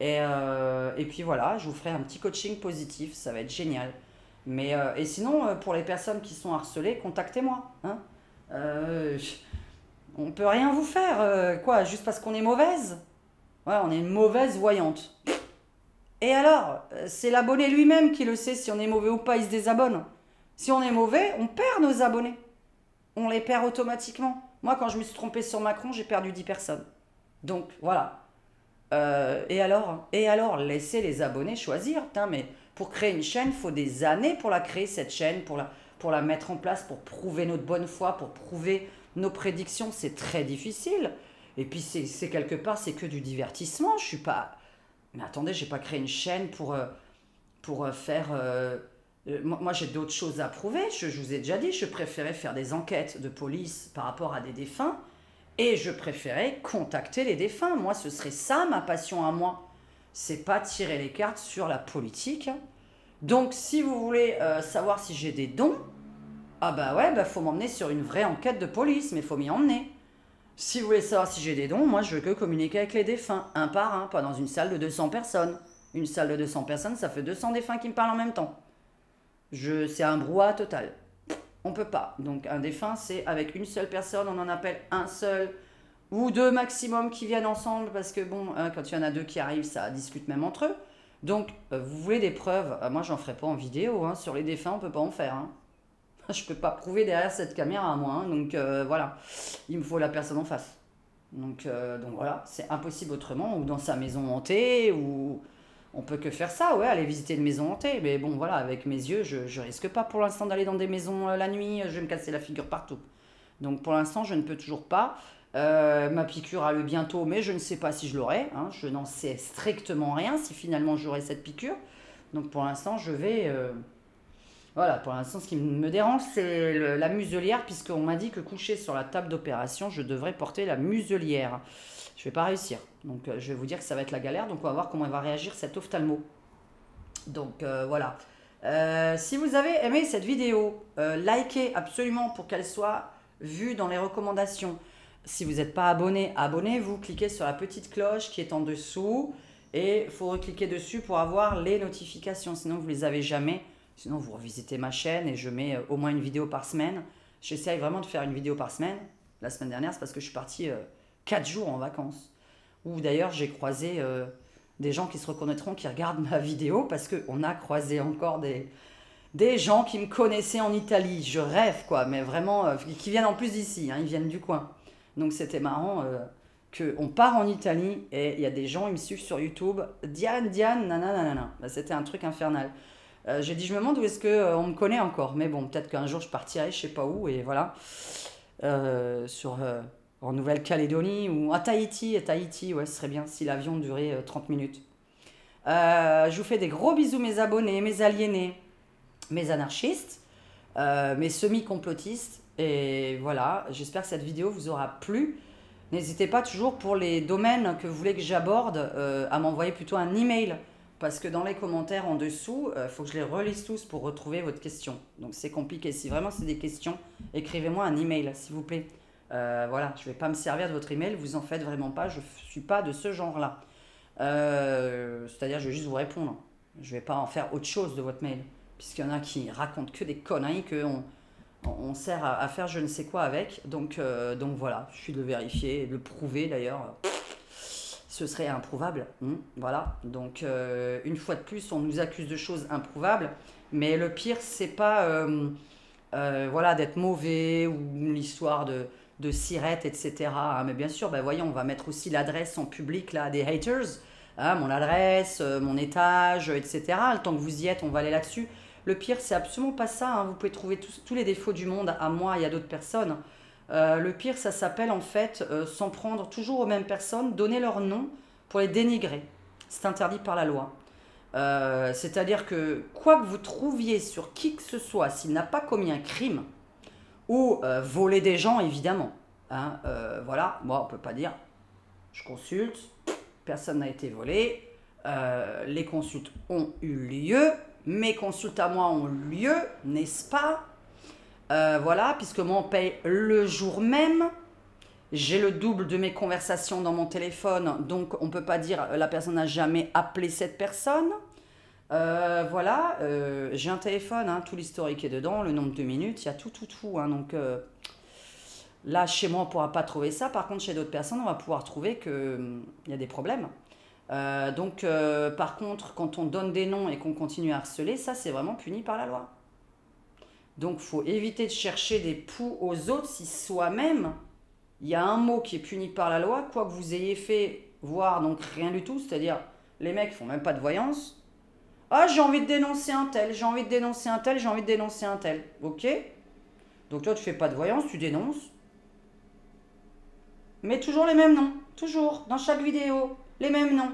Et puis voilà, je vous ferai un petit coaching positif. Ça va être génial. Et sinon, pour les personnes qui sont harcelées, contactez-moi, hein. On peut rien vous faire. Quoi, juste parce qu'on est mauvaise? Ouais, on est une mauvaise voyante. Et alors, c'est l'abonné lui-même qui le sait si on est mauvais ou pas, il se désabonne. Si on est mauvais, on perd nos abonnés. On les perd automatiquement. Moi, quand je me suis trompée sur Macron, j'ai perdu 10 personnes. Donc, voilà. Et alors, laissez les abonnés choisir. Putain, mais pour créer une chaîne, il faut des années pour la créer, cette chaîne, pour la mettre en place, pour prouver notre bonne foi, pour prouver nos prédictions. C'est très difficile. Et puis, c'est quelque part, c'est que du divertissement. Je suis pas... Mais attendez, j'ai pas créé une chaîne pour faire... moi, j'ai d'autres choses à prouver. Je vous ai déjà dit, je préférais faire des enquêtes de police par rapport à des défunts et je préférais contacter les défunts. Moi, ce serait ça ma passion à moi. C'est pas tirer les cartes sur la politique. Donc, si vous voulez savoir si j'ai des dons, ah bah ouais, bah faut m'emmener sur une vraie enquête de police, mais faut m'y emmener. Si vous voulez savoir si j'ai des dons, moi je veux que communiquer avec les défunts, un par un, pas dans une salle de 200 personnes. Une salle de 200 personnes, ça fait 200 défunts qui me parlent en même temps. C'est un brouhaha total. On peut pas. Donc un défunt, c'est avec une seule personne, on en appelle un seul ou deux maximum qui viennent ensemble parce que bon, quand il y en a deux qui arrivent, ça discute même entre eux. Donc vous voulez des preuves? Moi j'en ferai pas en vidéo, hein. Sur les défunts, on peut pas en faire, hein. Je peux pas prouver derrière cette caméra à moi, hein. Donc voilà, il me faut la personne en face. Donc voilà, c'est impossible autrement, ou dans sa maison hantée, ou on peut que faire ça, ouais, aller visiter une maison hantée. Mais bon, voilà, avec mes yeux, je risque pas pour l'instant d'aller dans des maisons la nuit, je vais me casser la figure partout. Donc pour l'instant, je ne peux toujours pas. Ma piqûre a lieu bientôt, mais je ne sais pas si je l'aurai, hein. Je n'en sais strictement rien si finalement j'aurai cette piqûre. Donc pour l'instant, je vais... voilà, pour l'instant, ce qui me dérange, c'est la muselière, puisqu'on m'a dit que couché sur la table d'opération, je devrais porter la muselière. Je vais pas réussir. Donc je vais vous dire que ça va être la galère. Donc on va voir comment il va réagir cet ophtalmo. Donc voilà. Si vous avez aimé cette vidéo, likez absolument pour qu'elle soit vue dans les recommandations. Si vous n'êtes pas abonné, abonnez-vous. Cliquez sur la petite cloche qui est en dessous. Et il faut recliquer dessus pour avoir les notifications. Sinon, vous ne les avez jamais. Sinon, vous revisitez ma chaîne et je mets au moins une vidéo par semaine. J'essaye vraiment de faire une vidéo par semaine. La semaine dernière, c'est parce que je suis partie 4 jours en vacances. Ou d'ailleurs, j'ai croisé des gens qui se reconnaîtront, qui regardent ma vidéo, parce qu'on a croisé encore des gens qui me connaissaient en Italie. Je rêve, quoi, mais vraiment, qui viennent en plus d'ici, hein, ils viennent du coin. Donc c'était marrant qu'on part en Italie et il y a des gens, ils me suivent sur YouTube. Diane, nanana. Bah, c'était un truc infernal. J'ai dit, je me demande où est-ce qu'on me connaît encore. Mais bon, peut-être qu'un jour je partirai, je sais pas où, et voilà. En Nouvelle-Calédonie ou à Tahiti. Ouais, ce serait bien si l'avion durait 30 minutes. Je vous fais des gros bisous, mes abonnés, mes aliénés, mes anarchistes, mes semi-complotistes. Et voilà, j'espère que cette vidéo vous aura plu. N'hésitez pas toujours pour les domaines que vous voulez que j'aborde à m'envoyer plutôt un email. Parce que dans les commentaires en dessous, il faut que je les relise tous pour retrouver votre question. Donc c'est compliqué. Si vraiment c'est des questions, écrivez-moi un email, s'il vous plaît. Voilà, je ne vais pas me servir de votre email, vous en faites vraiment pas, je ne suis pas de ce genre-là. C'est-à-dire, je vais juste vous répondre. Je ne vais pas en faire autre chose de votre mail. Puisqu'il y en a qui racontent que des conneries, on sert à faire je ne sais quoi avec. Donc voilà, je suis de le vérifier, de le prouver d'ailleurs. Ce serait improuvable. Voilà. Donc une fois de plus, on nous accuse de choses improuvables. Mais le pire, c'est pas voilà, d'être mauvais ou l'histoire de sirettes, etc. Mais bien sûr, ben voyons, on va mettre aussi l'adresse en public là, des haters. Hein, mon adresse, mon étage, etc. Le temps que vous y êtes, on va aller là-dessus. Le pire, c'est absolument pas ça. Hein. Vous pouvez trouver tous les défauts du monde à moi et à d'autres personnes. Le pire, ça s'appelle en fait s'en prendre toujours aux mêmes personnes, donner leur nom pour les dénigrer. C'est interdit par la loi. C'est-à-dire que quoi que vous trouviez sur qui que ce soit, s'il n'a pas commis un crime, ou voler des gens, évidemment. Hein, voilà, moi, on ne peut pas dire, je consulte, personne n'a été volé, les consultes ont eu lieu, mes consultes à moi ont eu lieu, n'est-ce pas? Voilà, puisque moi, on paye le jour même. J'ai le double de mes conversations dans mon téléphone, donc on ne peut pas dire la personne n'a jamais appelé cette personne. Voilà, j'ai un téléphone, hein, tout l'historique est dedans, le nombre de minutes, il y a tout. Hein, donc là, chez moi, on ne pourra pas trouver ça. Par contre, chez d'autres personnes, on va pouvoir trouver qu'il y a des problèmes. Donc, par contre, quand on donne des noms et qu'on continue à harceler, ça, c'est vraiment puni par la loi. Donc, il faut éviter de chercher des poux aux autres si soi-même, il y a un mot qui est puni par la loi, quoi que vous ayez fait, voire donc rien du tout, c'est-à-dire les mecs font même pas de voyance. Ah, j'ai envie de dénoncer un tel, j'ai envie de dénoncer un tel, j'ai envie de dénoncer un tel. Ok? Donc toi, tu fais pas de voyance, tu dénonces. Mais toujours les mêmes noms. Toujours, dans chaque vidéo, les mêmes noms.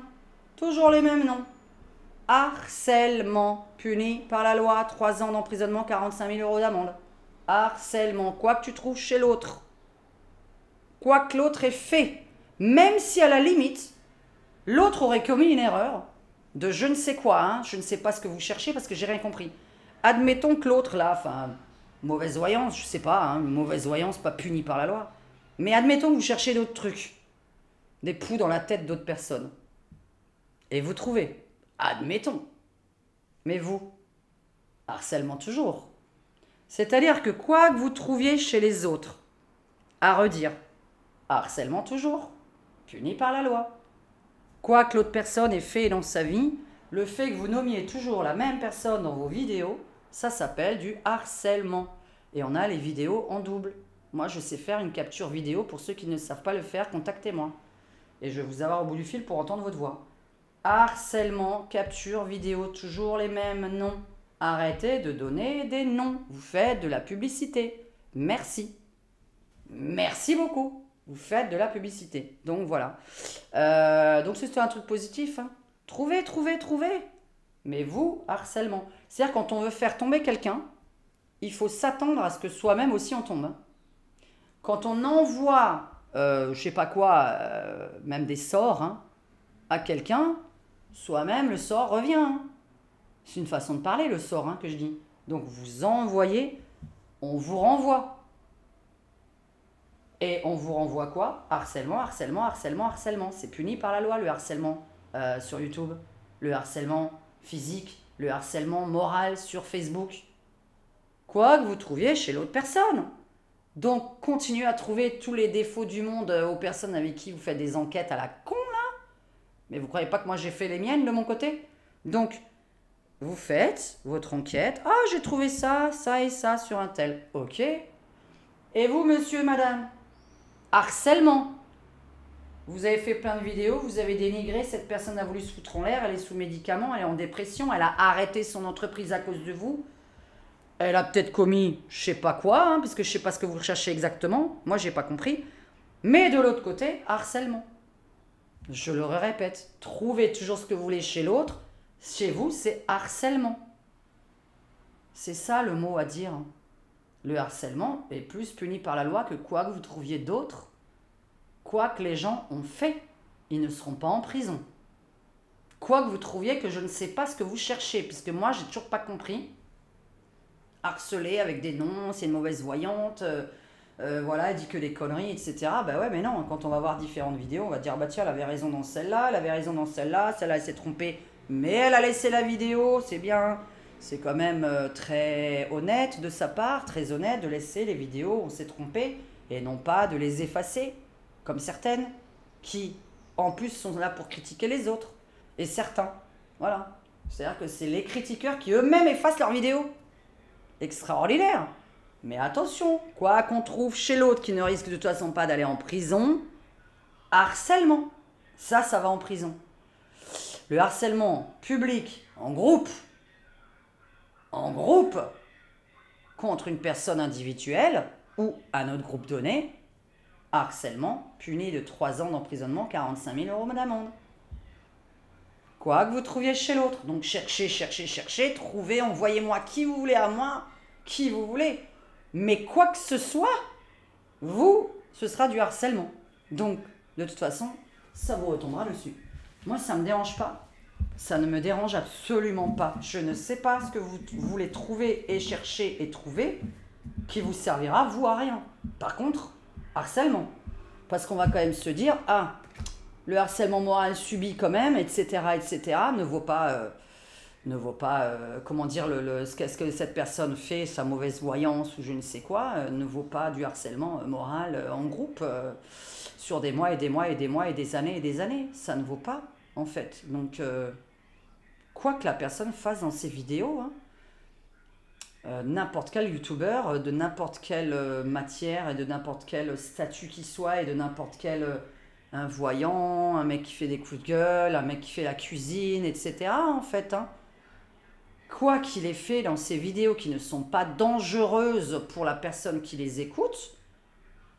Toujours les mêmes noms. Harcèlement, puni par la loi, 3 ans d'emprisonnement, 45 000 € d'amende. Harcèlement, quoi que tu trouves chez l'autre. Quoi que l'autre ait fait. Même si à la limite, l'autre aurait commis une erreur de je ne sais quoi, hein, je ne sais pas ce que vous cherchez parce que j'ai rien compris. Admettons que l'autre là, enfin, mauvaise voyance, je sais pas, hein, mauvaise voyance pas punie par la loi. Mais admettons que vous cherchez d'autres trucs, des poux dans la tête d'autres personnes. Et vous trouvez, admettons. Mais vous, harcèlement toujours. C'est-à-dire que quoi que vous trouviez chez les autres, à redire, harcèlement toujours, puni par la loi. Quoi que l'autre personne ait fait dans sa vie, le fait que vous nommiez toujours la même personne dans vos vidéos, ça s'appelle du harcèlement. Et on a les vidéos en double. Moi, je sais faire une capture vidéo. Pour ceux qui ne savent pas le faire, contactez-moi. Et je vais vous avoir au bout du fil pour entendre votre voix. Harcèlement, capture vidéo, toujours les mêmes noms. Arrêtez de donner des noms. Vous faites de la publicité. Merci. Merci beaucoup. Vous faites de la publicité. Donc voilà. Donc c'était un truc positif. Hein. Trouvez. Mais vous, harcèlement. C'est-à-dire quand on veut faire tomber quelqu'un, il faut s'attendre à ce que soi-même aussi on tombe. Quand on envoie, je sais pas quoi, même des sorts hein, à quelqu'un, soi-même le sort revient. Hein. C'est une façon de parler le sort hein, que je dis. Donc vous envoyez, on vous renvoie. Et on vous renvoie quoi? Harcèlement, harcèlement, harcèlement, harcèlement. C'est puni par la loi le harcèlement sur YouTube, le harcèlement physique, le harcèlement moral sur Facebook. Quoi que vous trouviez chez l'autre personne. Donc, continuez à trouver tous les défauts du monde aux personnes avec qui vous faites des enquêtes à la con, là. Mais vous croyez pas que moi j'ai fait les miennes de mon côté? Donc, vous faites votre enquête. Ah, j'ai trouvé ça, ça et ça sur un tel. Ok. Et vous, monsieur, madame? Harcèlement. Vous avez fait plein de vidéos, vous avez dénigré, cette personne a voulu se foutre en l'air, elle est sous médicaments, elle est en dépression, elle a arrêté son entreprise à cause de vous. Elle a peut-être commis je sais pas quoi, hein, parce que je sais pas ce que vous recherchez exactement. Moi, j'ai pas compris. Mais de l'autre côté, harcèlement. Je le répète, trouvez toujours ce que vous voulez chez l'autre. Chez vous, c'est harcèlement. C'est ça le mot à dire. Le harcèlement est plus puni par la loi que quoi que vous trouviez d'autre. Quoi que les gens ont fait, ils ne seront pas en prison. Quoi que vous trouviez que je ne sais pas ce que vous cherchez, puisque moi, j'ai toujours pas compris. Harcelé avec des noms, c'est une mauvaise voyante, voilà, elle dit que des conneries, etc. Bah ouais, mais non, quand on va voir différentes vidéos, on va dire, bah tiens, elle avait raison dans celle-là, elle avait raison dans celle-là, celle-là, elle s'est trompée, mais elle a laissé la vidéo, c'est bien. C'est quand même très honnête de sa part, très honnête de laisser les vidéos, on s'est trompé, et non pas de les effacer, comme certaines, qui, en plus, sont là pour critiquer les autres, et certains, voilà. C'est-à-dire que c'est les critiqueurs qui eux-mêmes effacent leurs vidéos. Extraordinaire. Mais attention, quoi qu'on trouve chez l'autre qui ne risque de toute façon pas d'aller en prison, harcèlement, ça va en prison. Le harcèlement public, en groupe, contre une personne individuelle ou un autre groupe donné, harcèlement puni de 3 ans d'emprisonnement, 45 000 € d'amende. Quoi que vous trouviez chez l'autre. Donc cherchez, cherchez, cherchez, trouvez, envoyez-moi qui vous voulez à moi, qui vous voulez. Mais quoi que ce soit, vous, ce sera du harcèlement. Donc, de toute façon, ça vous retombera dessus. Moi, ça ne me dérange pas. Ça ne me dérange absolument pas. Je ne sais pas ce que vous voulez trouver et chercher et trouver qui vous servira, vous, à rien. Par contre, harcèlement. Parce qu'on va quand même se dire, ah, le harcèlement moral subi quand même, etc., ne vaut pas, comment dire, ce que cette personne fait, sa mauvaise voyance ou je ne sais quoi, ne vaut pas du harcèlement moral en groupe sur des mois et des mois et des mois et des années. Ça ne vaut pas, en fait. Donc, quoi que la personne fasse dans ses vidéos, hein, n'importe quel youtubeur, de n'importe quelle matière et de n'importe quel statut qui soit et de n'importe quel... un voyant, un mec qui fait des coups de gueule, un mec qui fait la cuisine, etc. en fait. Hein. Quoi qu'il ait fait dans ces vidéos qui ne sont pas dangereuses pour la personne qui les écoute,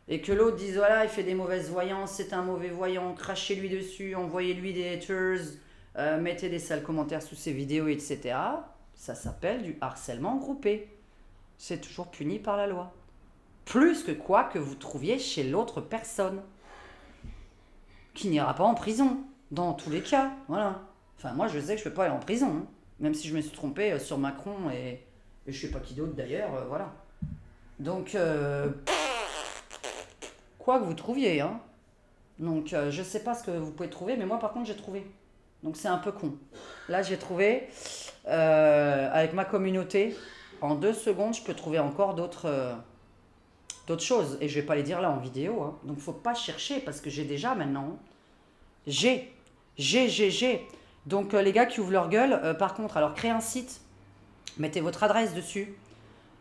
et que l'autre dise, voilà, il fait des mauvaises voyances, c'est un mauvais voyant, crachez-lui dessus, envoyez-lui des haters, mettez des sales commentaires sous ses vidéos, etc. Ça s'appelle du harcèlement groupé. C'est toujours puni par la loi. Plus que quoi que vous trouviez chez l'autre personne. Qui n'ira pas en prison, dans tous les cas, voilà. Enfin, moi, je sais que je ne peux pas aller en prison, hein, même si je me suis trompé sur Macron et je ne sais pas qui d'autre d'ailleurs, voilà. Donc, quoi que vous trouviez, hein. Donc, je ne sais pas ce que vous pouvez trouver, mais moi, par contre, j'ai trouvé. Donc, c'est un peu con. Là, j'ai trouvé, avec ma communauté, en 2 secondes, je peux trouver encore d'autres choses. Et je vais pas les dire là en vidéo. Hein. Donc, faut pas chercher parce que j'ai déjà maintenant. J'ai. Donc, les gars qui ouvrent leur gueule, par contre, alors créez un site. Mettez votre adresse dessus.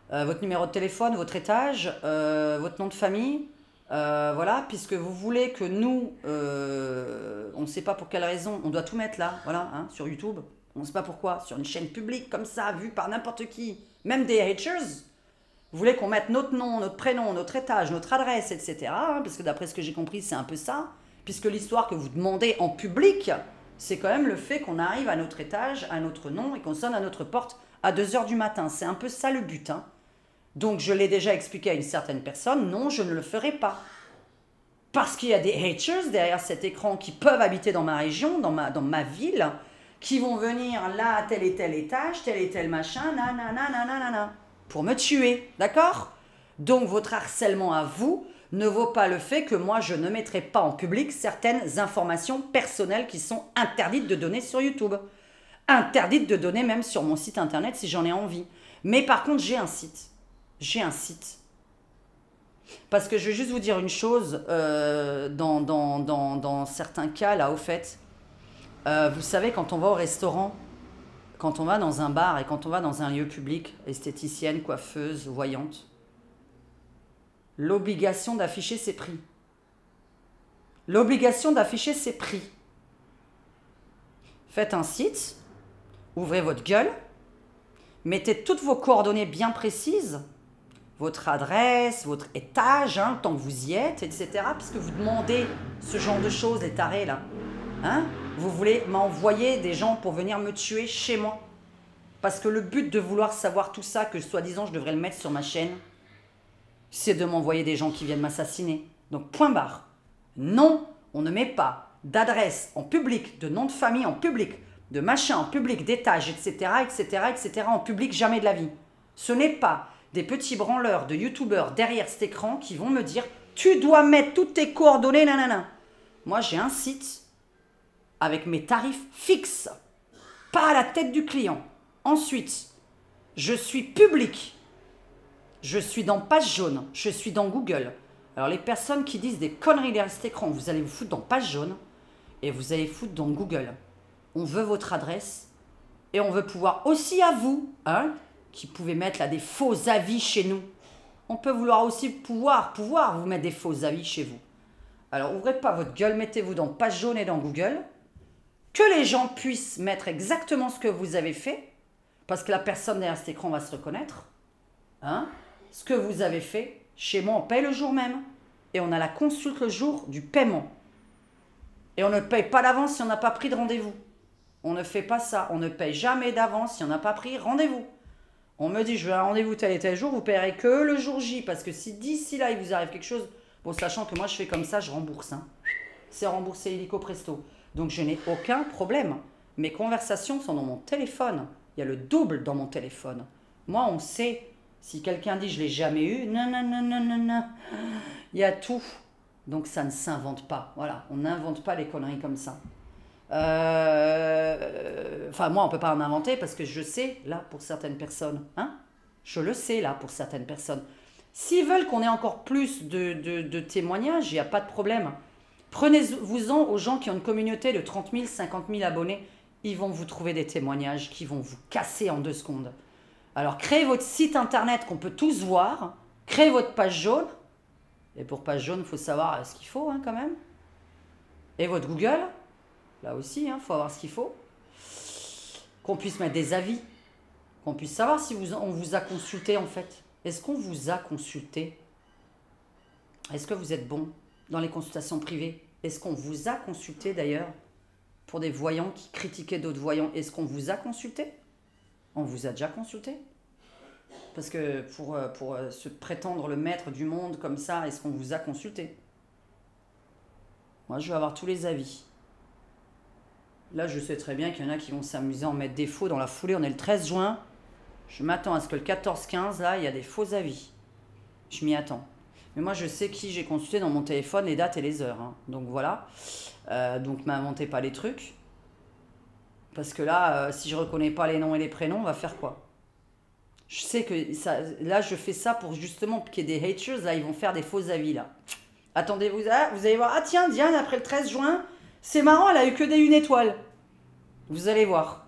Votre numéro de téléphone, votre étage, votre nom de famille. Voilà, puisque vous voulez que nous, on ne sait pas pour quelle raison, on doit tout mettre là, voilà, hein, sur YouTube. On ne sait pas pourquoi, sur une chaîne publique comme ça, vue par n'importe qui, même des haters. Vous voulez qu'on mette notre nom, notre prénom, notre étage, notre adresse, etc. Hein, parce que d'après ce que j'ai compris, c'est un peu ça. Puisque l'histoire que vous demandez en public, c'est quand même le fait qu'on arrive à notre étage, à notre nom, et qu'on sonne à notre porte à 2 h du matin. C'est un peu ça le but, hein. Donc, je l'ai déjà expliqué à une certaine personne, non, je ne le ferai pas. Parce qu'il y a des haters derrière cet écran qui peuvent habiter dans ma région, dans ma ville, qui vont venir là, à tel et tel étage, tel et tel machin, nanana, pour me tuer, d'accord? Donc, votre harcèlement à vous ne vaut pas le fait que moi, je ne mettrai pas en public certaines informations personnelles qui sont interdites de donner sur YouTube. Interdites de donner même sur mon site internet si j'en ai envie. Mais par contre, j'ai un site. J'ai un site. Parce que je vais juste vous dire une chose, dans certains cas, là, au fait, vous savez, quand on va au restaurant, quand on va dans un bar et quand on va dans un lieu public, esthéticienne, coiffeuse, voyante, l'obligation d'afficher ses prix. L'obligation d'afficher ses prix. Faites un site, ouvrez votre gueule, mettez toutes vos coordonnées bien précises, votre adresse, votre étage, hein, tant que vous y êtes, etc. Puisque vous demandez ce genre de choses, les tarés là. Hein? Vous voulez m'envoyer des gens pour venir me tuer chez moi. Parce que le but de vouloir savoir tout ça, que soi-disant je devrais le mettre sur ma chaîne, c'est de m'envoyer des gens qui viennent m'assassiner. Donc point barre. Non, on ne met pas d'adresse en public, de nom de famille en public, de machin en public, d'étage, etc., etc., etc., en public, jamais de la vie. Ce n'est pas des petits branleurs de youtubeurs derrière cet écran qui vont me dire « Tu dois mettre toutes tes coordonnées, nanana ». Moi, j'ai un site avec mes tarifs fixes, pas à la tête du client. Ensuite, je suis public. Je suis dans Page Jaune, je suis dans Google. Alors, les personnes qui disent des conneries derrière cet écran, vous allez vous foutre dans Page Jaune et vous allez foutre dans Google. On veut votre adresse et on veut pouvoir aussi à vous, hein, qui pouvez mettre là des faux avis chez nous. On peut vouloir aussi pouvoir vous mettre des faux avis chez vous. Alors, ouvrez pas votre gueule, mettez-vous dans Page Jaune et dans Google. Que les gens puissent mettre exactement ce que vous avez fait, parce que la personne derrière cet écran va se reconnaître. Hein? Ce que vous avez fait, chez moi, on paye le jour même. Et on a la consulte le jour du paiement. Et on ne paye pas d'avance si on n'a pas pris de rendez-vous. On ne fait pas ça. On ne paye jamais d'avance si on n'a pas pris rendez-vous. On me dit, je veux un rendez-vous tel et tel jour, vous payerez que le jour J. Parce que si d'ici là, il vous arrive quelque chose, bon, sachant que moi, je fais comme ça, je rembourse. Hein. C'est remboursé illico presto. Donc, je n'ai aucun problème. Mes conversations sont dans mon téléphone. Il y a le double dans mon téléphone. Moi, on sait, si quelqu'un dit, je ne l'ai jamais eu, non, non, non, non, non, non. Il y a tout. Donc, ça ne s'invente pas. Voilà, on n'invente pas les conneries comme ça. Enfin, moi, on ne peut pas en inventer parce que je sais, là, pour certaines personnes. Hein, je le sais, là, pour certaines personnes. S'ils veulent qu'on ait encore plus de témoignages, il n'y a pas de problème. Prenez-vous-en aux gens qui ont une communauté de 30 000, 50 000 abonnés. Ils vont vous trouver des témoignages qui vont vous casser en 2 secondes. Alors, créez votre site internet qu'on peut tous voir. Créez votre page jaune. Et pour page jaune, il faut savoir ce qu'il faut, hein, quand même. Et votre Google. Là aussi, il faut avoir ce qu'il faut. Qu'on puisse mettre des avis. Qu'on puisse savoir si on vous a consulté, en fait. Est-ce qu'on vous a consulté? Est-ce que vous êtes bon dans les consultations privées? Est-ce qu'on vous a consulté, d'ailleurs, pour des voyants qui critiquaient d'autres voyants? Est-ce qu'on vous a consulté? On vous a déjà consulté? Parce que pour se prétendre le maître du monde comme ça, est-ce qu'on vous a consulté? Moi, je veux avoir tous les avis. Là, je sais très bien qu'il y en a qui vont s'amuser à en mettre des faux dans la foulée. On est le 13 juin. Je m'attends à ce que le 14-15, là, il y a des faux avis. Je m'y attends. Mais moi, je sais qui j'ai consulté dans mon téléphone, les dates et les heures. Hein. Donc, voilà. Donc, m'inventez pas les trucs. Parce que là, si je reconnais pas les noms et les prénoms, on va faire quoi? Je sais que ça, là, je fais ça pour justement qu'il y ait des haters. Là, ils vont faire des faux avis, là. Attendez, vous allez voir. Ah tiens, Diane, après le 13 juin, c'est marrant, elle a eu que des 1 étoile. Vous allez voir.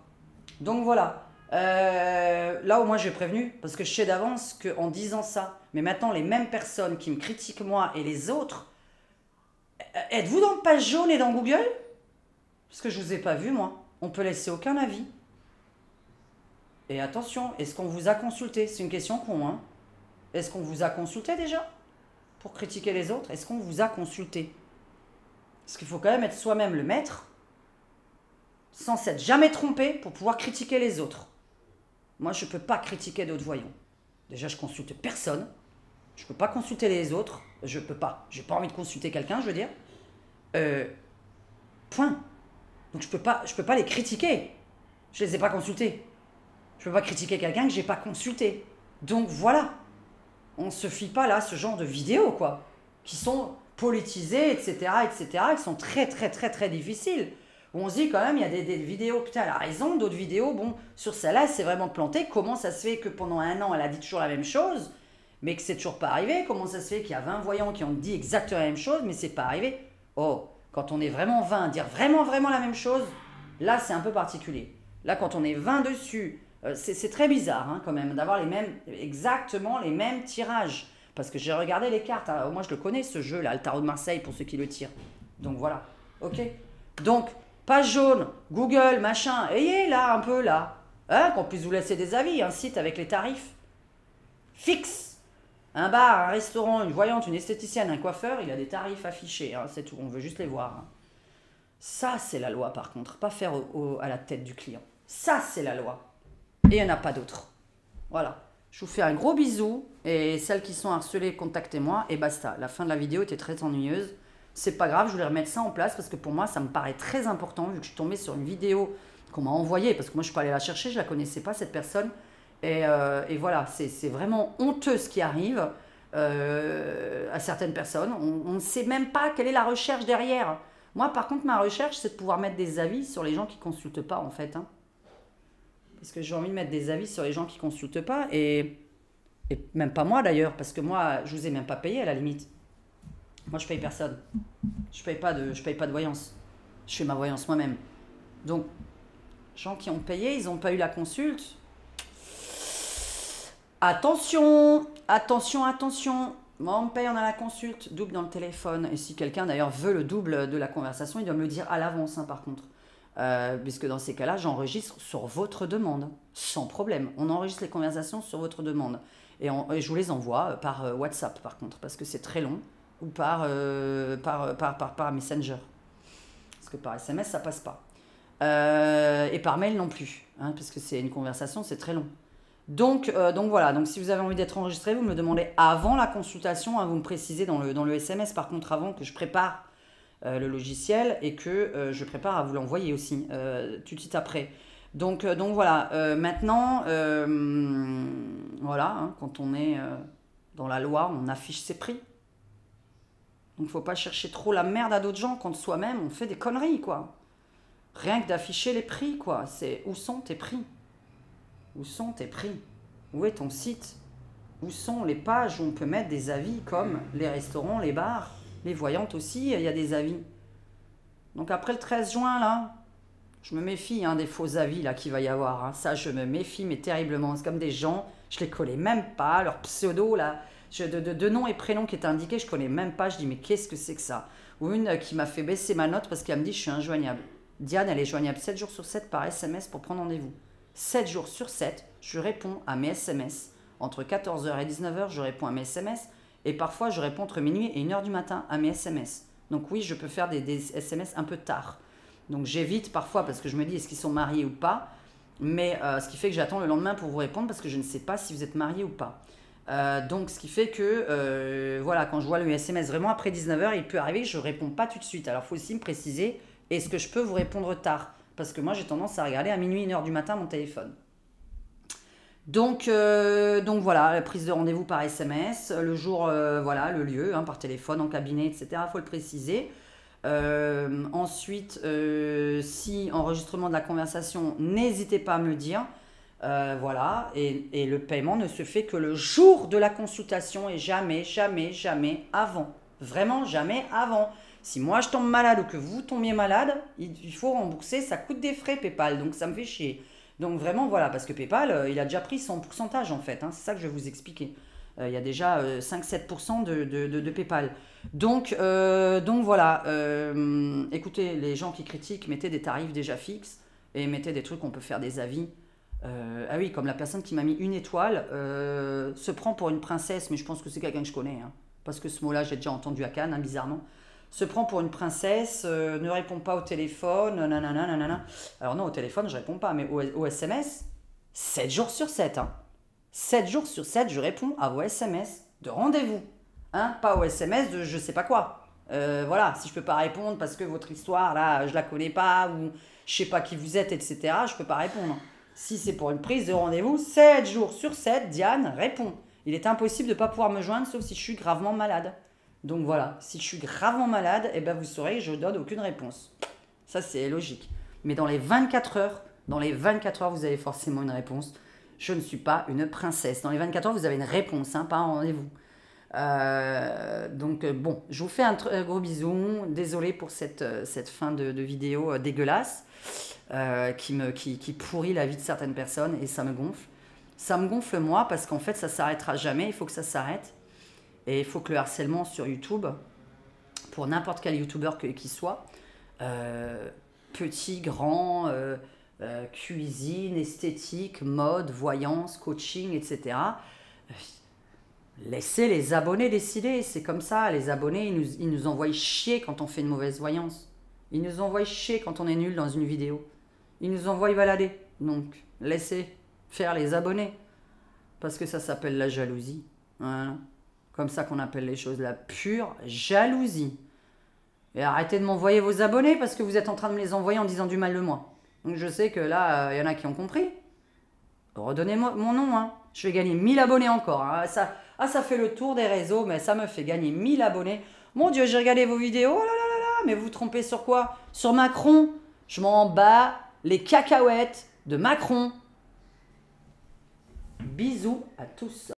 Donc, voilà. Là, au moins, j'ai prévenu. Parce que je sais d'avance qu'en disant ça, mais maintenant, les mêmes personnes qui me critiquent moi et les autres, êtes-vous dans Page Jaune et dans Google? Parce que je ne vous ai pas vu, moi. On peut laisser aucun avis. Et attention, est-ce qu'on vous a consulté? C'est une question con, hein. Est-ce qu'on vous a consulté déjà? Pour critiquer les autres, est-ce qu'on vous a consulté? Parce qu'il faut quand même être soi-même le maître. sans s'être jamais trompé pour pouvoir critiquer les autres. Moi, je ne peux pas critiquer d'autres voyants. Déjà, je consulte personne. Je ne peux pas consulter les autres. Je peux pas. J'ai pas envie de consulter quelqu'un, je veux dire. Point. Donc, je peux pas les critiquer. Je les ai pas consultés. Je peux pas critiquer quelqu'un que j'ai pas consulté. Donc, voilà. On se fie pas là à ce genre de vidéos, quoi. Qui sont politisées, etc., etc., qui sont très, très, très, très difficiles. Où on se dit quand même, il y a des vidéos, putain, elle a raison, d'autres vidéos, bon, sur celle-là, elle s'est vraiment plantée. Comment ça se fait que pendant un an, elle a dit toujours la même chose, mais que c'est toujours pas arrivé? Comment ça se fait qu'il y a 20 voyants qui ont dit exactement la même chose, mais c'est pas arrivé? Oh, quand on est vraiment 20 à dire vraiment, vraiment la même chose, là, c'est un peu particulier. Là, quand on est 20 dessus, c'est très bizarre, hein, quand même, d'avoir exactement les mêmes tirages. Parce que j'ai regardé les cartes, hein. Moi, je le connais, ce jeu-là, le tarot de Marseille, pour ceux qui le tirent. Donc, voilà, ok? Donc, page jaune, Google, machin, ayez là, un peu là. Hein, qu'on puisse vous laisser des avis, un site avec les tarifs fixes. Un bar, un restaurant, une voyante, une esthéticienne, un coiffeur, il a des tarifs affichés, hein, c'est tout, on veut juste les voir. Hein. Ça, c'est la loi par contre, pas faire à la tête du client. Ça, c'est la loi. Et il n'y en a pas d'autre. Voilà. Je vous fais un gros bisou, et celles qui sont harcelées, contactez-moi, et basta. La fin de la vidéo était très ennuyeuse. C'est pas grave, je voulais remettre ça en place parce que pour moi, ça me paraît très important vu que je suis tombée sur une vidéo qu'on m'a envoyée parce que moi, je suis pas allée la chercher, je la connaissais pas, cette personne. Et voilà, c'est vraiment honteux ce qui arrive à certaines personnes. On ne sait même pas quelle est la recherche derrière. Moi, par contre, ma recherche, c'est de pouvoir mettre des avis sur les gens qui consultent pas, en fait. Hein. Parce que j'ai envie de mettre des avis sur les gens qui consultent pas et même pas moi d'ailleurs, parce que moi, je vous ai même pas payé à la limite. Moi, je paye personne. Je paye pas de voyance. Je fais ma voyance moi-même. Donc, gens qui ont payé, ils n'ont pas eu la consulte. Attention, attention, attention. Moi, on me paye, on a la consulte, double dans le téléphone. Et si quelqu'un d'ailleurs veut le double de la conversation, il doit me le dire à l'avance, hein, par contre. Puisque dans ces cas-là, j'enregistre sur votre demande, sans problème. On enregistre les conversations sur votre demande. Et je vous les envoie par WhatsApp, par contre, parce que c'est très long. Ou par Messenger. Parce que par SMS, ça passe pas. Et par mail non plus. Hein, parce que c'est une conversation, c'est très long. Donc voilà, donc si vous avez envie d'être enregistré, vous me le demandez avant la consultation. Hein, vous me précisez dans le SMS, par contre, avant que je prépare le logiciel et que je prépare à vous l'envoyer aussi, tout de suite après. Donc voilà, maintenant, voilà, hein, quand on est dans la loi, on affiche ses prix. Donc, faut pas chercher trop la merde à d'autres gens quand soi-même, on fait des conneries, quoi. Rien que d'afficher les prix, quoi. C'est où sont tes prix? Où sont tes prix? Où est ton site? Où sont les pages où on peut mettre des avis comme les restaurants, les bars, les voyantes aussi, il y a des avis. Donc, après le 13 juin, là, je me méfie hein, des faux avis là qu'il va y avoir. Hein. Ça, je me méfie, mais terriblement. C'est comme des gens, je les connais même pas, leur pseudo, là. De nom et prénom qui est indiqué, je connais même pas. Je dis, mais qu'est-ce que c'est que ça? Ou une qui m'a fait baisser ma note parce qu'elle me dit, je suis injoignable. Diane, elle est joignable 7 jours sur 7 par SMS pour prendre rendez-vous. 7 jours sur 7, je réponds à mes SMS. Entre 14h et 19h, je réponds à mes SMS. Et parfois, je réponds entre minuit et 1h du matin à mes SMS. Donc oui, je peux faire des SMS un peu tard. Donc j'évite parfois parce que je me dis, est-ce qu'ils sont mariés ou pas? Mais ce qui fait que j'attends le lendemain pour vous répondre parce que je ne sais pas si vous êtes marié ou pas. Donc ce qui fait que voilà, quand je vois le SMS vraiment après 19h, il peut arriver que je ne réponds pas tout de suite. Alors il faut aussi me préciser, est-ce que je peux vous répondre tard? Parce que moi j'ai tendance à regarder à minuit, 1h du matin mon téléphone. Donc voilà, la prise de rendez-vous par SMS, le jour, voilà, le lieu, hein, par téléphone, en cabinet, etc. Il faut le préciser. Ensuite, si enregistrement de la conversation, n'hésitez pas à me le dire. Voilà, et le paiement ne se fait que le jour de la consultation et jamais, jamais, jamais avant. Vraiment jamais avant. Si moi je tombe malade ou que vous tombiez malade, il faut rembourser, ça coûte des frais PayPal, donc ça me fait chier. Donc vraiment voilà, parce que PayPal, il a déjà pris son pourcentage en fait, hein, c'est ça que je vais vous expliquer. Il y a déjà 5-7% de PayPal. Donc voilà, écoutez, les gens qui critiquent, mettez des tarifs déjà fixes et mettez des trucs, on peut faire des avis. Ah oui, comme la personne qui m'a mis 1 étoile se prend pour une princesse, mais je pense que c'est quelqu'un que je connais. Hein, parce que ce mot-là, j'ai déjà entendu à Cannes, hein, bizarrement. se prend pour une princesse, ne répond pas au téléphone, nanana, nanana. Alors non, au téléphone, je réponds pas, mais au SMS, 7 jours sur 7, hein. 7 jours sur 7, je réponds à vos SMS de rendez-vous. Hein, pas au SMS de je sais pas quoi. Voilà, si je peux pas répondre parce que votre histoire, là, je la connais pas, ou je sais pas qui vous êtes, etc., je peux pas répondre. Si c'est pour une prise de rendez-vous, 7 jours sur 7, Diane répond. Il est impossible de ne pas pouvoir me joindre sauf si je suis gravement malade. Donc voilà, si je suis gravement malade, eh ben vous saurez que je ne donne aucune réponse. Ça, c'est logique. Mais dans les 24 heures, vous avez forcément une réponse. Je ne suis pas une princesse. Dans les 24 heures, vous avez une réponse, hein, pas un rendez-vous. Donc bon, je vous fais un gros bisou. Désolée pour cette fin de vidéo dégueulasse qui pourrit la vie de certaines personnes et ça me gonfle. Ça me gonfle moi parce qu'en fait ça s'arrêtera jamais, il faut que ça s'arrête. Et il faut que le harcèlement sur YouTube, pour n'importe quel youtubeur qu'il soit, petit, grand, cuisine, esthétique, mode, voyance, coaching, etc., laissez les abonnés décider, c'est comme ça. Les abonnés, ils nous envoient chier quand on fait une mauvaise voyance. Ils nous envoient chier quand on est nul dans une vidéo. Ils nous envoient balader. Donc, laissez faire les abonnés. Parce que ça s'appelle la jalousie. Voilà. Comme ça qu'on appelle les choses, la pure jalousie. Et arrêtez de m'envoyer vos abonnés parce que vous êtes en train de me les envoyer en disant du mal de moi. Donc je sais que là, il y en a qui ont compris. Redonnez-moi mon nom, hein. Je vais gagner 1000 abonnés encore. Hein. Ça fait le tour des réseaux, mais ça me fait gagner 1000 abonnés. Mon Dieu, j'ai regardé vos vidéos. Oh là là là là, mais vous vous trompez sur quoi? Sur Macron. Je m'en bats les cacahuètes de Macron. Bisous à tous.